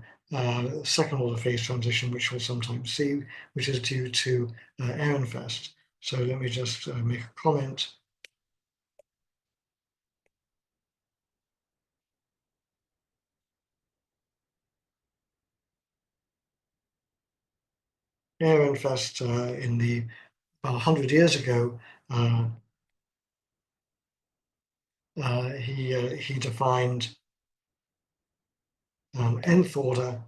second order phase transition, which we'll sometimes see, which is due to Ehrenfest. So let me just make a comment. Ehrenfest in the about 100 years ago, he defined nth order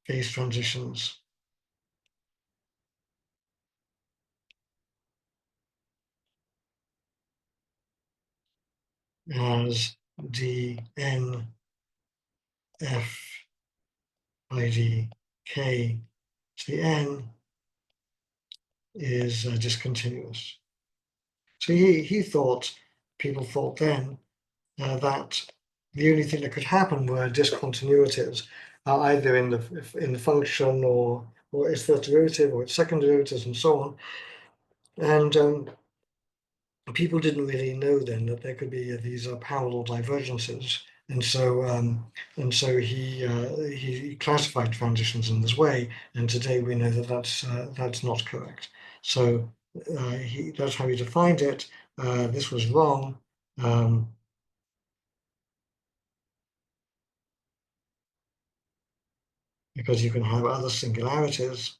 phase transitions as dn f by dk to the n is discontinuous. So people thought then that the only thing that could happen were discontinuities, either in the function or its first derivative or its second derivatives and so on. And people didn't really know then that there could be these parallel divergences And so he classified transitions in this way, and today we know that that's not correct. So that's how he defined it. This was wrong. Um, because you can have other singularities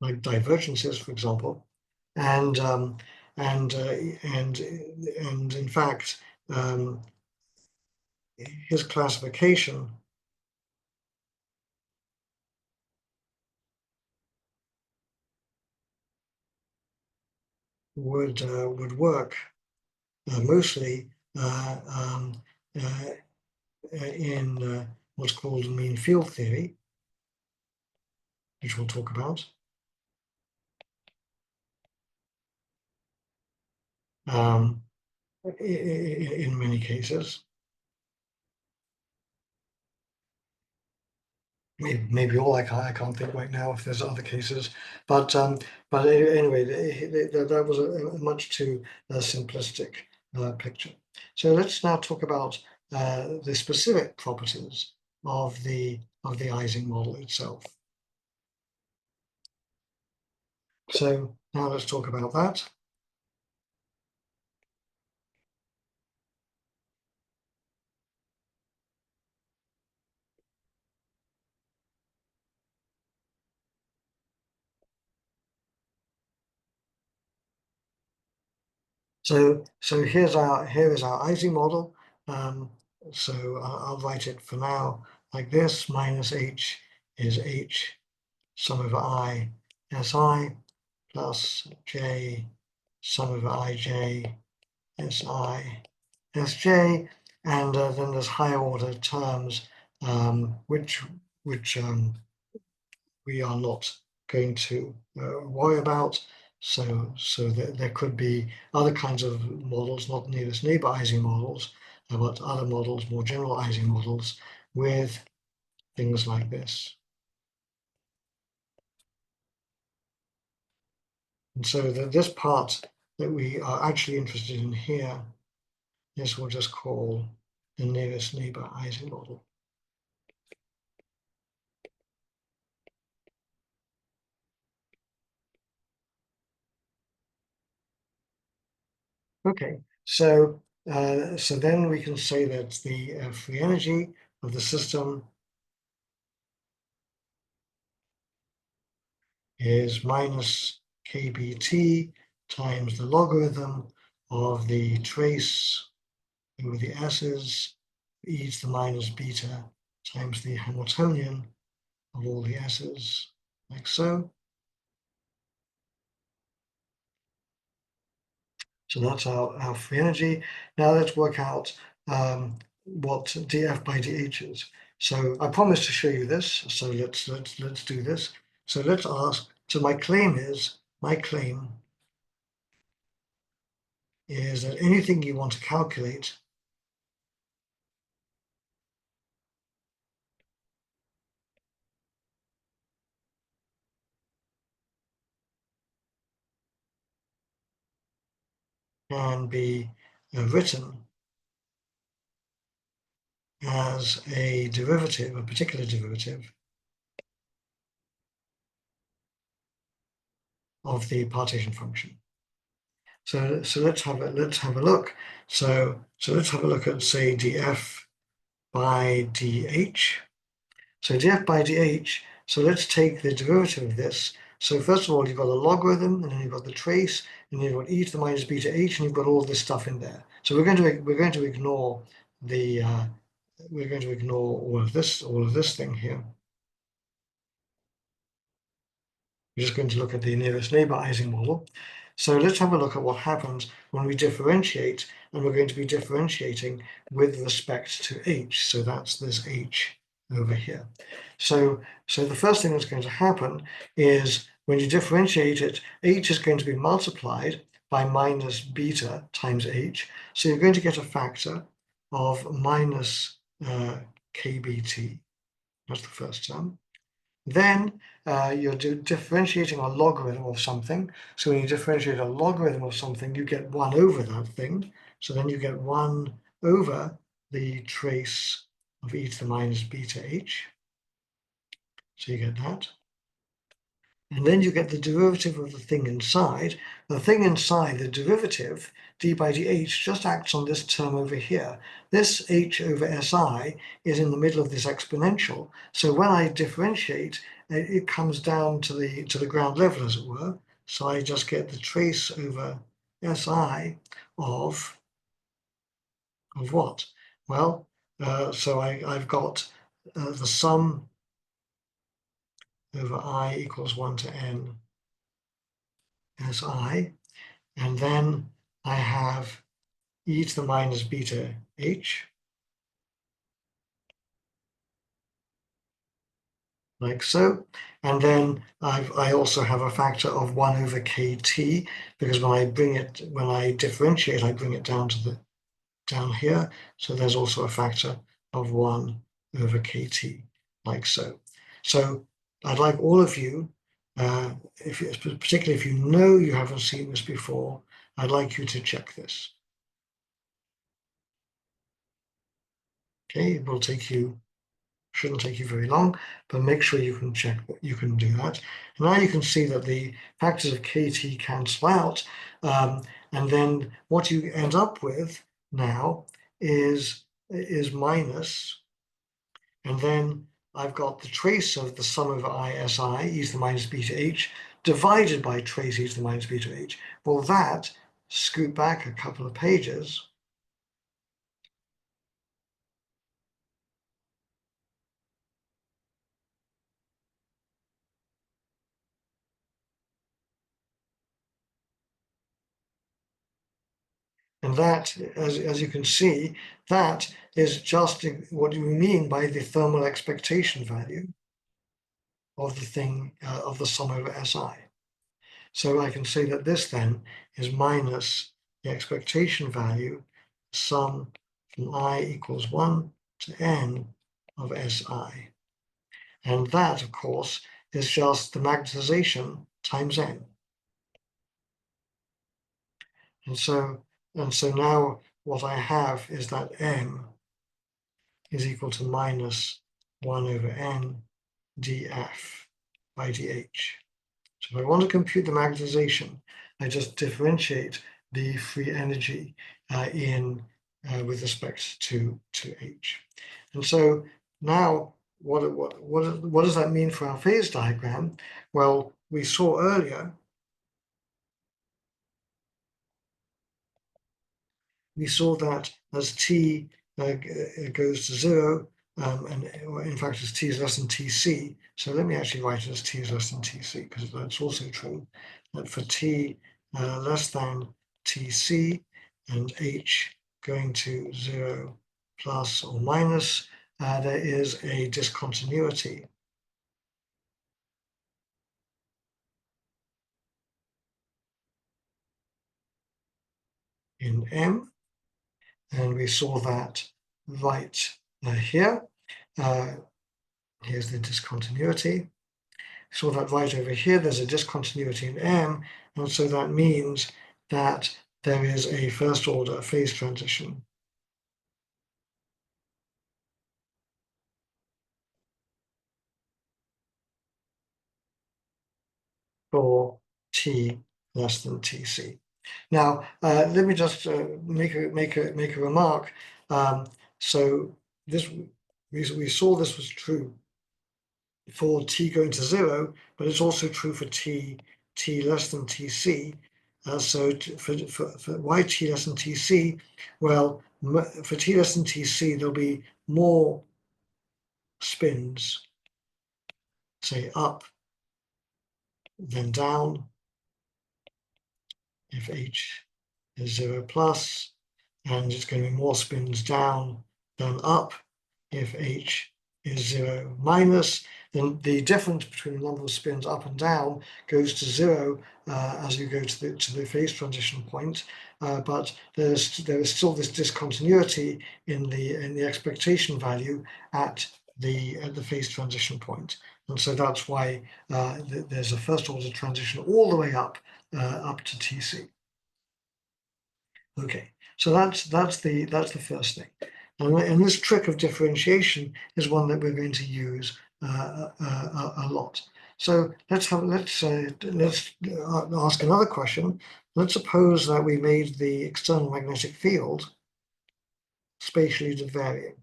like divergences, for example, and um, and uh, and in fact, um, his classification would work mostly uh, in what's called mean field theory, which we'll talk about. Um, in many cases. Maybe all I can't think right now if there's other cases, but anyway, that was a much too simplistic picture. So let's now talk about the specific properties of the Ising model itself. So now let's talk about that. So here is our Ising model. Um, so I'll write it for now like this: minus h is h sum over I si plus j sum over ij si sj, and then there's higher order terms which we are not going to worry about. So there could be other kinds of models, not nearest neighbor Ising models, but other models, more general Ising models with things like this. And so this part that we are actually interested in here, this we'll just call the nearest neighbor Ising model. Okay, so then we can say that the free energy of the system is minus kBt times the logarithm of the trace over the s's e to the minus beta times the Hamiltonian of all the s's, like so. So that's our free energy. Now let's work out what dF by dH is. So I promised to show you this. So let's do this. So let's ask. So my claim is that anything you want to calculate can be written as a derivative, a particular derivative of the partition function. So let's have a look. So let's have a look at, say, dF by dH. So dF by dH, so let's take the derivative of this. So first of all, you've got a logarithm, and then you've got the trace, and you've got e to the minus beta h, and you've got all this stuff in there. So we're going to ignore the we're going to ignore all of this thing here. We're just going to look at the nearest neighbor Ising model. So let's have a look at what happens when we differentiate, and we're going to be differentiating with respect to h. So that's this h over here. So the first thing that's going to happen is when you differentiate it, h is going to be multiplied by minus beta times h. So you're going to get a factor of minus kBt. That's the first term. Then you're differentiating a logarithm of something. So when you differentiate a logarithm of something, you get 1 over that thing. So then you get 1 over the trace of e to the minus beta h. So you get that. And then you get the derivative of the thing inside. The thing inside, the derivative, d by dh, just acts on this term over here. This h over si is in the middle of this exponential. So when I differentiate, it comes down to the ground level, as it were. So I just get the trace over si of what? Well, so I've got the sum over I equals 1 to n si. And then I have e to the minus beta h, like so. And then I also have a factor of 1 over kt, because when I differentiate, I bring it down here. So there's also a factor of 1 over kt, like so. So I'd like all of you, particularly if you know you haven't seen this before, I'd like you to check this. Okay, it will shouldn't take you very long, but make sure you can check that you can do that. And now you can see that the factors of kt cancel out, and then what you end up with now is minus, and then I've got the trace of the sum over isi, e to the minus beta h, divided by trace e to the minus beta h. Well, that, scoot back a couple of pages, and that, as you can see, that is just what we mean by the thermal expectation value of the thing, of the sum over Si. So I can say that this then is minus the expectation value, sum from I equals 1 to n of Si. And that, of course, is just the magnetization times n. And so now what I have is that m is equal to minus 1 over n df by dh. So if I want to compute the magnetization, I just differentiate the free energy with respect to h. And so now what does that mean for our phase diagram? Well, we saw earlier, we saw that as t goes to 0, and in fact as t is less than tc, so let me actually write it as t is less than tc, because that's also true, that for t less than tc and h going to 0 plus or minus, there is a discontinuity in m, and we saw that right here. Here's the discontinuity. Saw that right over here, there's a discontinuity in m, and so that means that there is a first order phase transition for t less than tc. Now, let me just make a remark. So this we saw this was true for t going to 0, but it's also true for t less than tc. So for why t less than tc? Well, for t less than tc, there'll be more spins, say up than down, if h is 0 plus, and it's going to be more spins down than up if h is 0 minus. Then the difference between the number of spins up and down goes to 0 as you go to the phase transition point, but there is still this discontinuity in the expectation value at the phase transition point. And so that's why there's a first order transition all the way up to TC. Okay, so that's the first thing. And this trick of differentiation is one that we're going to use a lot. So let's ask another question. Let's suppose that we made the external magnetic field spatially varying.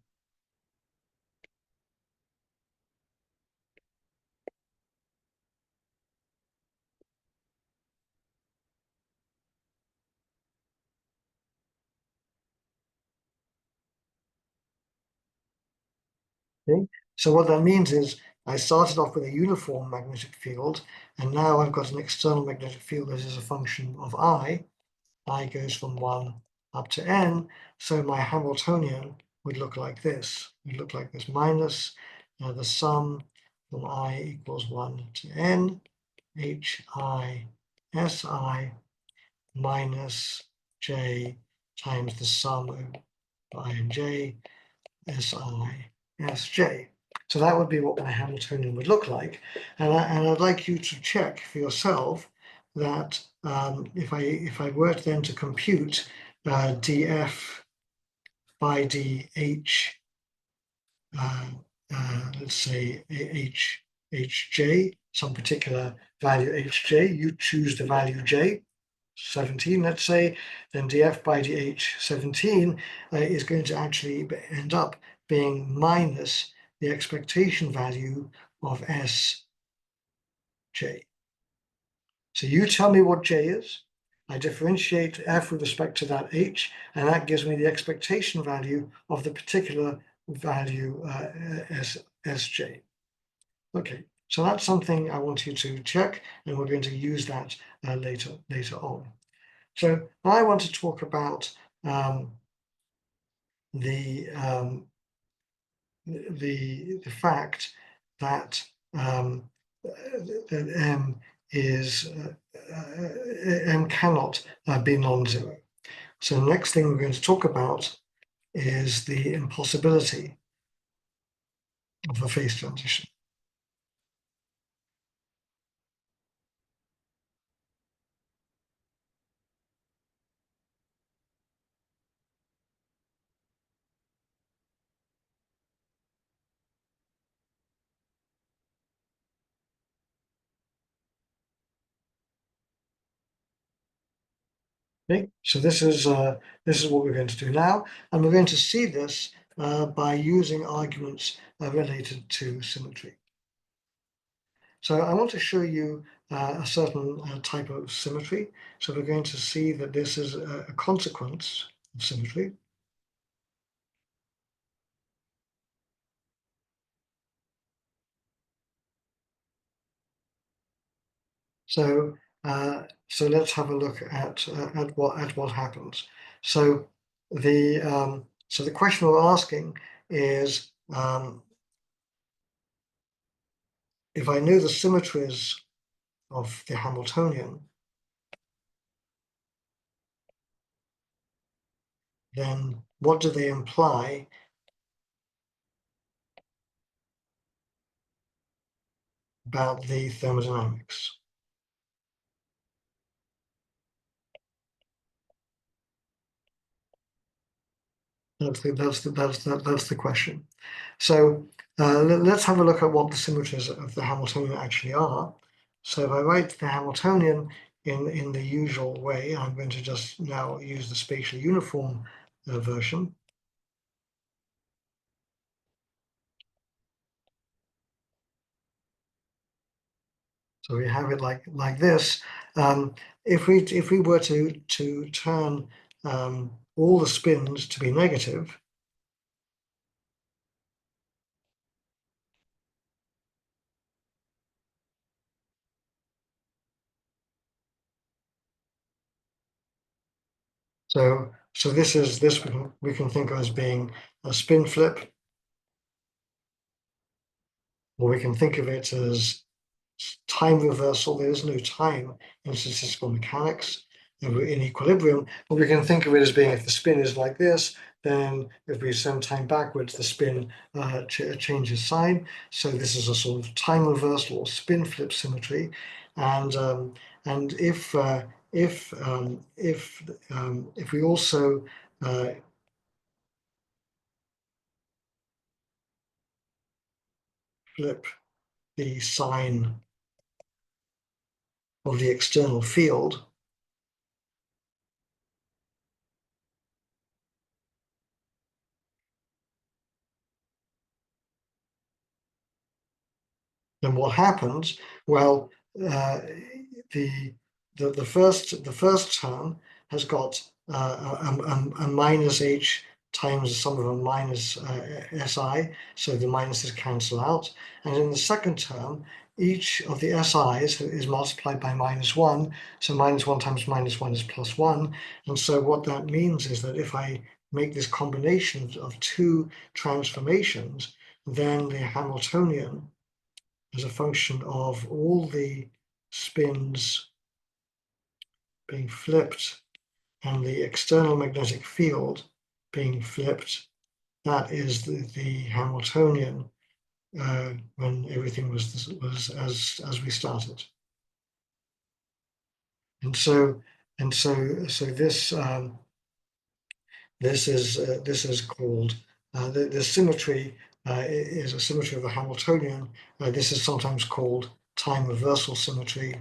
Okay? So what that means is I started off with a uniform magnetic field, and now I've got an external magnetic field that is a function of I. I goes from 1 up to n, so my Hamiltonian would look like this. It would look like this minus the sum from I equals 1 to n, hi si minus j times the sum of I and j si sj. So that would be what my Hamiltonian would look like. And I'd like you to check for yourself that if I were then to compute df by dh, let's say hj, some particular value hj, you choose the value j, 17, let's say, then df by dh 17 is going to actually end up being minus the expectation value of sj. So you tell me what j is. I differentiate f with respect to that h, and that gives me the expectation value of the particular value sj. Okay, so that's something I want you to check, and we're going to use that later on. So I want to talk about the fact that that m is m cannot be non-zero. So the next thing we're going to talk about is the impossibility of a phase transition. Okay, so this is what we're going to do now, and we're going to see this by using arguments related to symmetry. So I want to show you a certain type of symmetry. So we're going to see that this is a consequence of symmetry. So so let's have a look at what happens. So the question we're asking is if I know the symmetries of the Hamiltonian, then what do they imply about the thermodynamics? That's the question. So let's have a look at what the symmetries of the Hamiltonian actually are. So if I write the Hamiltonian in the usual way, I'm going to just now use the spatially uniform version. So we have it like this. If we were to turn all the spins to be negative, so this we can think of as being a spin flip, or we can think of it as time reversal. There is no time in statistical mechanics. in equilibrium, but we can think of it as being, if the spin is like this, then if we send time backwards, the spin changes sign. So this is a sort of time reversal or spin flip symmetry. And if we also flip the sign of the external field, then what happens? Well, uh, the the first term has got a minus h times the sum of a minus si, so the minuses cancel out. And in the second term, each of the si's is multiplied by -1, so -1 times -1 is +1. And so what that means is that if I make this combination of two transformations, then the Hamiltonian as a function of all the spins being flipped and the external magnetic field being flipped. That is the Hamiltonian when everything was as we started. And so this is called the symmetry is a symmetry of the Hamiltonian. This is sometimes called time reversal symmetry.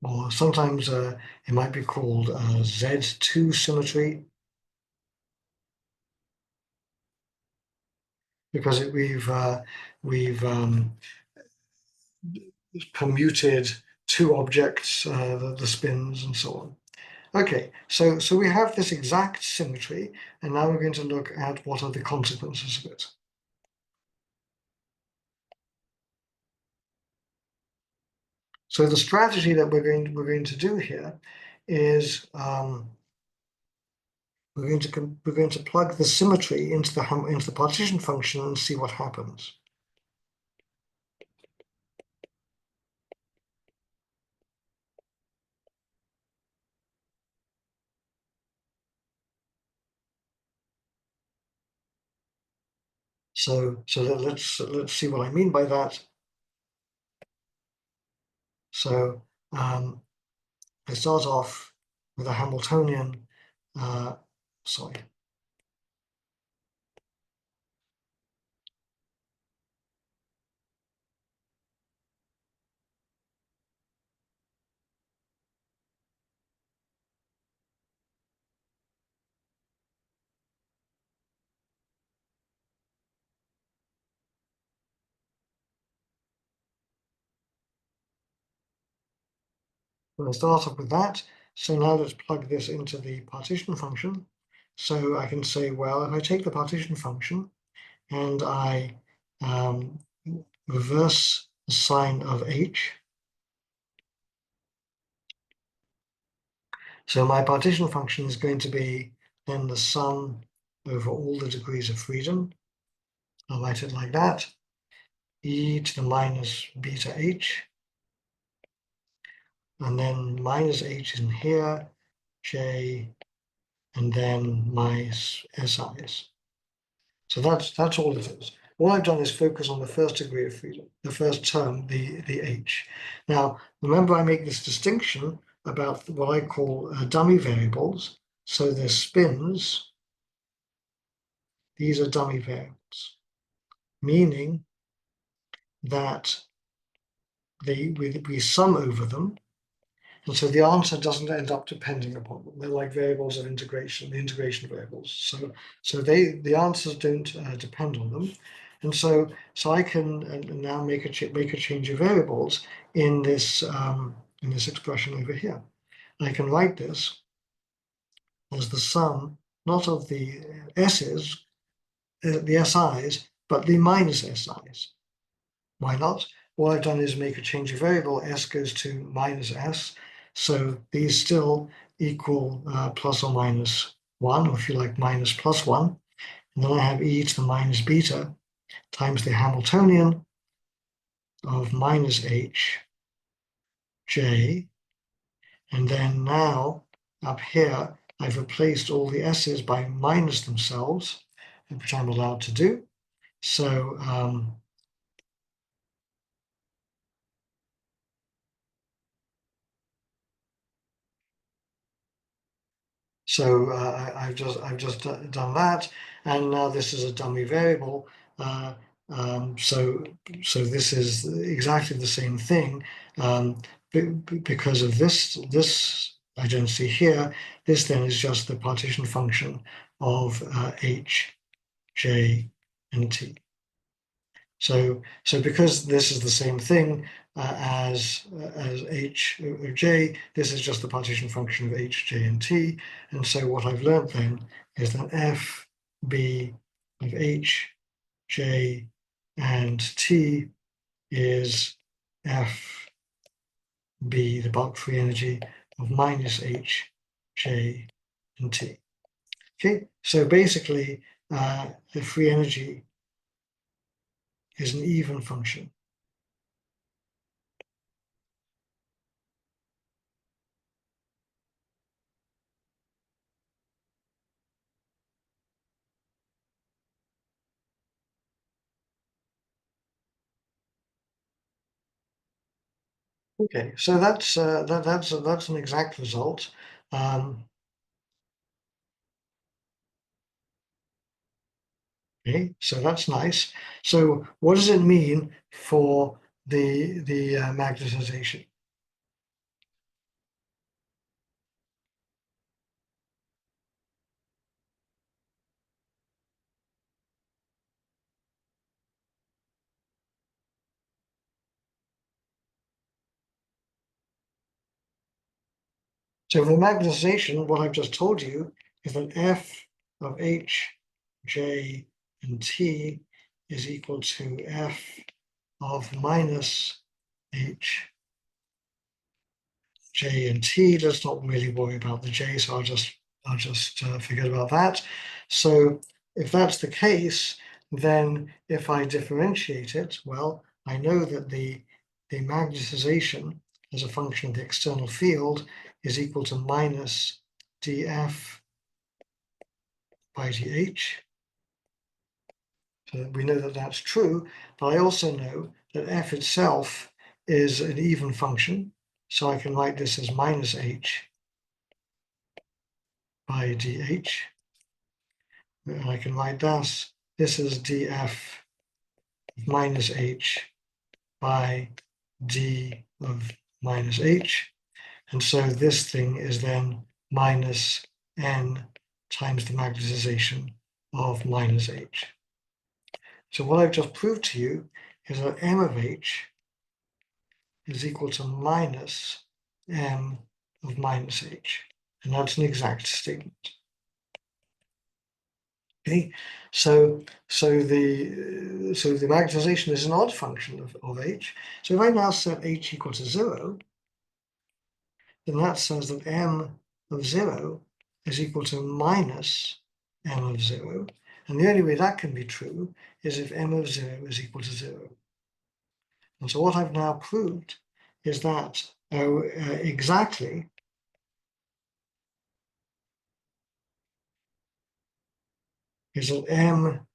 Or sometimes it might be called Z2 symmetry, because we've permuted two objects, the spins and so on. Okay, so we have this exact symmetry, and now we're going to look at what are the consequences of it. So the strategy that we're going to do here is we're going to plug the symmetry into the partition function and see what happens. So let's see what I mean by that. So I start off with a Hamiltonian. Sorry. We'll start off with that. So now let's plug this into the partition function. So I can say, well, if I take the partition function and I reverse the sign of h, so my partition function is going to be then the sum over all the degrees of freedom. I'll write it like that. E to the minus beta h, and then minus h in here, j, and then my si's. So that's all it is. All I've done is focus on the first degree of freedom, the first term, the h. Now, remember I make this distinction about what I call dummy variables. So the spins, these are dummy variables, meaning that we sum over them. And so the answer doesn't end up depending upon them. They're like variables of integration, the integration variables. So the answers don't depend on them. And so I can now make a change of variables in this expression over here. I can write this as the sum not of the s's, the si's, but the minus si's. Why not? All I've done is make a change of variable. S goes to minus s. So these still equal plus or minus 1, or if you like, minus plus 1. And then I have e to the minus beta times the Hamiltonian. of minus h j, and then now up here I've replaced all the s's by minus themselves, which I'm allowed to do. So I've just done that, and now this is a dummy variable. Uh, so this is exactly the same thing, because of this identity here. This then is just the partition function of h, j, and t. So because this is the same thing as h of j, this is just the partition function of h, j, and t. And so what I've learned then is that f b of h, j, and t is f b, the bulk free energy, of minus h, j, and t. Okay, so basically the free energy is an even function. Okay, so that's an exact result. Okay, so that's nice. So what does it mean for the magnetization? So for the magnetization, what I've just told you is that F of H, J, and T is equal to F of minus H, J, and T. Let's not really worry about the J, so I'll just forget about that. So if that's the case, then if I differentiate it, well, I know that the magnetization as a function of the external field is equal to minus dF by dH. So we know that that's true, but I also know that f itself is an even function. So I can write this as minus h by dH. And I can write this is df minus h by d of minus h. And so this thing is then minus n times the magnetization of minus h. So what I've just proved to you is that m of h is equal to minus m of minus h. And that's an exact statement. Okay, so the magnetization is an odd function of h. So if I now set h equal to 0, then that says that m of 0 is equal to minus m of 0. And the only way that can be true is if m of 0 is equal to 0. And so what I've now proved is that exactly is that m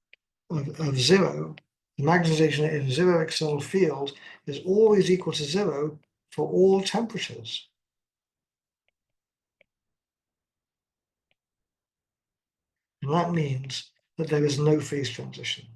of 0, the magnetization in 0 external field is always equal to 0 for all temperatures. And that means that there is no phase transition.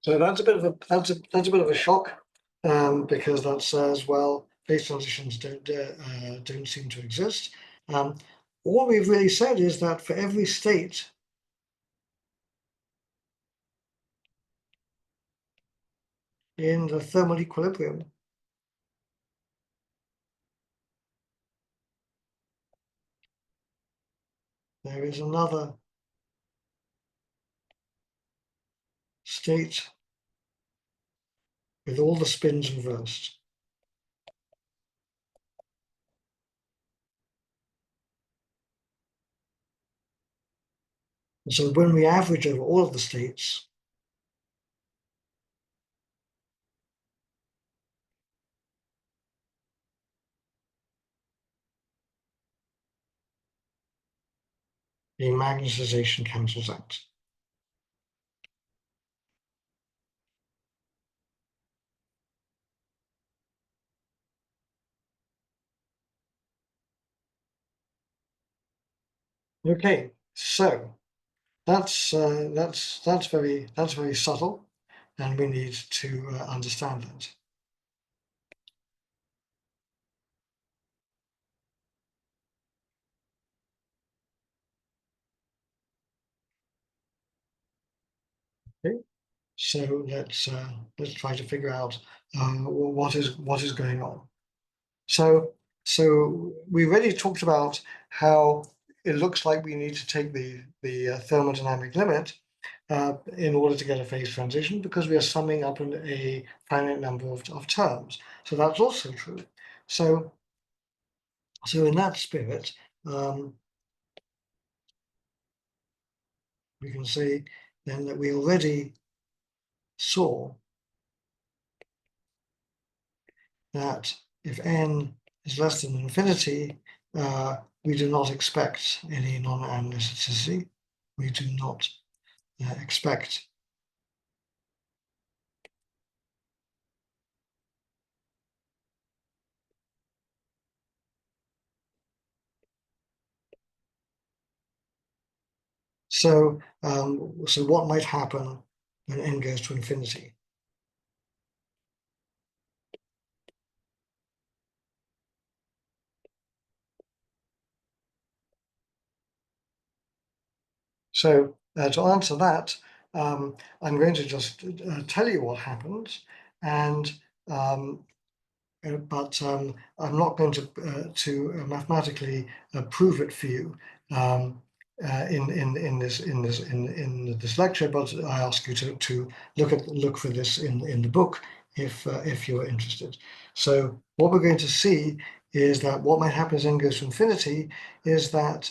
So that's a bit of a shock, because that says, well, phase transitions don't seem to exist. All we've really said is that for every state in the thermal equilibrium, there is another state with all the spins reversed. And so when we average over all of the states, the magnetization cancels out. Okay, so that's very subtle, and we need to understand that. Okay, so let's try to figure out what is going on. So we already talked about how it looks like we need to take the thermodynamic limit in order to get a phase transition, because we are summing up a finite number of terms. So that's also true. So in that spirit, we can say then that we already saw that if n is less than infinity, we do not expect any non-analyticity. We do not expect so what might happen when n goes to infinity? So to answer that, I'm going to just tell you what happens, and but I'm not going to mathematically prove it for you in this lecture. But I ask you to look for this in the book if you're interested. So what we're going to see is that what might happen as n goes to infinity is that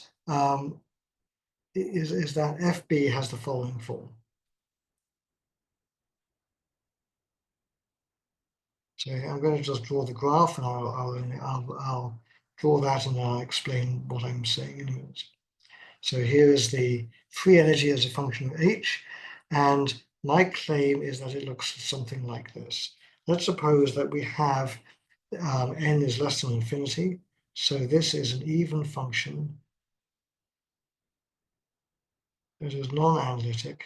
that FB has the following form. So I'm going to just draw the graph, and I'll draw that, and I'll explain what I'm saying in a minute. So here is the free energy as a function of h, and my claim is that it looks something like this. Let's suppose that we have n is less than infinity, so this is an even function that is non-analytic,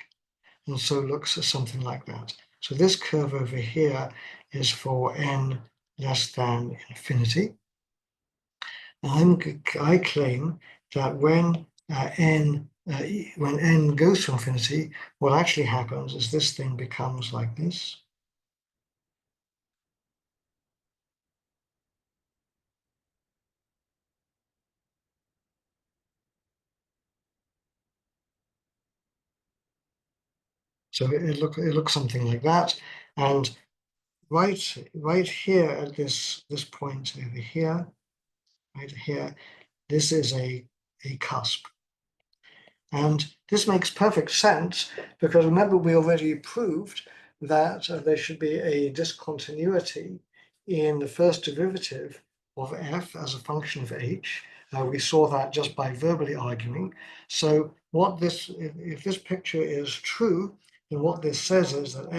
and so looks something like that. So this curve over here is for n less than infinity. I claim that when when n goes to infinity, what actually happens is this thing becomes like this. So it looks something like that, and right here at this point over here, right here, this is a cusp. And this makes perfect sense, because remember, we already proved that there should be a discontinuity in the first derivative of f as a function of h. We saw that just by verbally arguing. So what this, if this picture is true, then what this says is that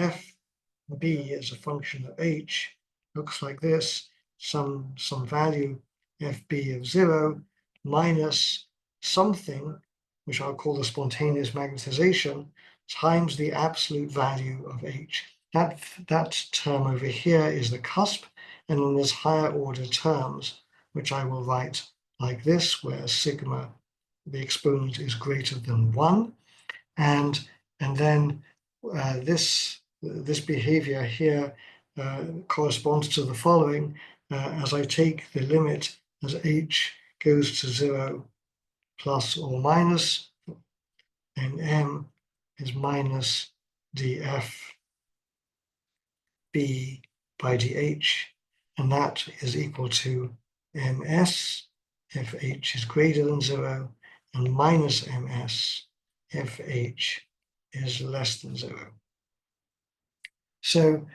fb as a function of h looks like this: some value fb of 0 minus something, which I'll call the spontaneous magnetization, times the absolute value of h. That term over here is the cusp, and then there's higher order terms, which I will write like this, where sigma, the exponent, is greater than 1. And then this behavior here corresponds to the following. As I take the limit as h goes to 0 plus or minus, and m is minus df B by dH, and that is equal to ms if h is greater than 0, and minus ms if h is less than 0. So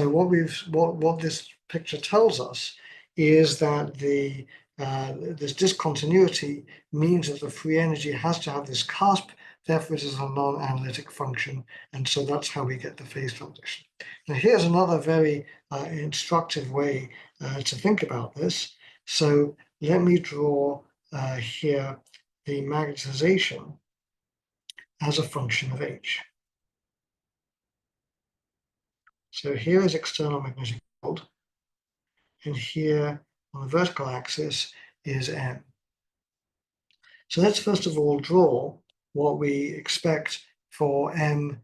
what this picture tells us is that this discontinuity means that the free energy has to have this cusp, therefore it is a non-analytic function, and so that's how we get the phase transition. Now here's another very instructive way to think about this. So let me draw here the magnetization as a function of H. So here is external magnetic field, and here on the vertical axis is M. So let's first of all draw what we expect for M,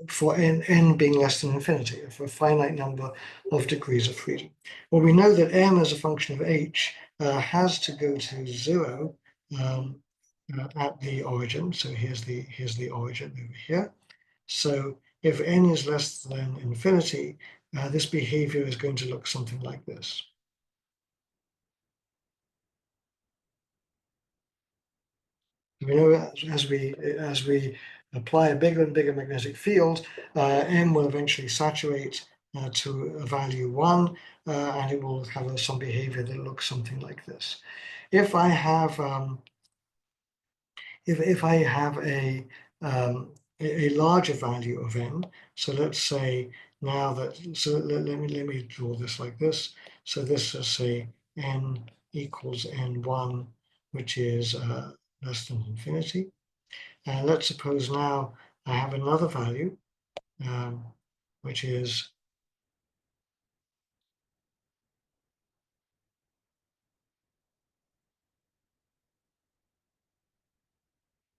for n being less than infinity, for a finite number of degrees of freedom. Well, we know that M as a function of H has to go to 0 at the origin. So here's the origin over here. So if n is less than infinity, this behavior is going to look something like this. We know as we apply a bigger and bigger magnetic field, M will eventually saturate to a value 1, and it will have some behavior that looks something like this. If I have if I have a larger value of n, so let's say now that, so let me draw this like this. So this is say n equals n1, which is less than infinity. And let's suppose now I have another value, which is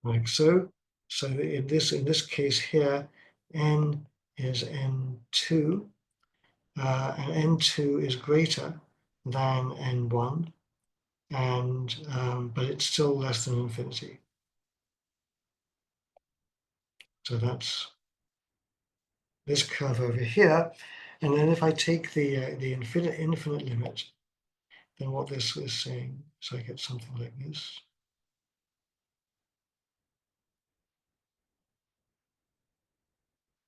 like so. So in this case here, n is n2, and n2 is greater than n1, and but it's still less than infinity. So that's this curve over here. And then if I take the infinite limit, then what this is saying, so I get something like this.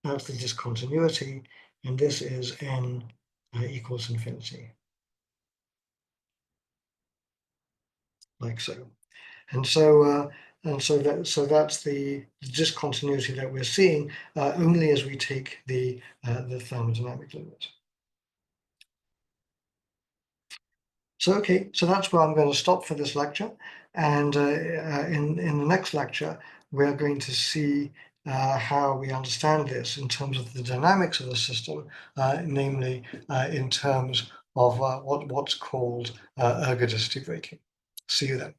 That's the discontinuity, and this is n equals infinity, like so. And so that's the discontinuity that we're seeing only as we take the thermodynamic limit. So okay, so that's where I'm going to stop for this lecture, and in the next lecture we're going to see how we understand this in terms of the dynamics of the system, namely in terms of what's called ergodicity braking. See you then.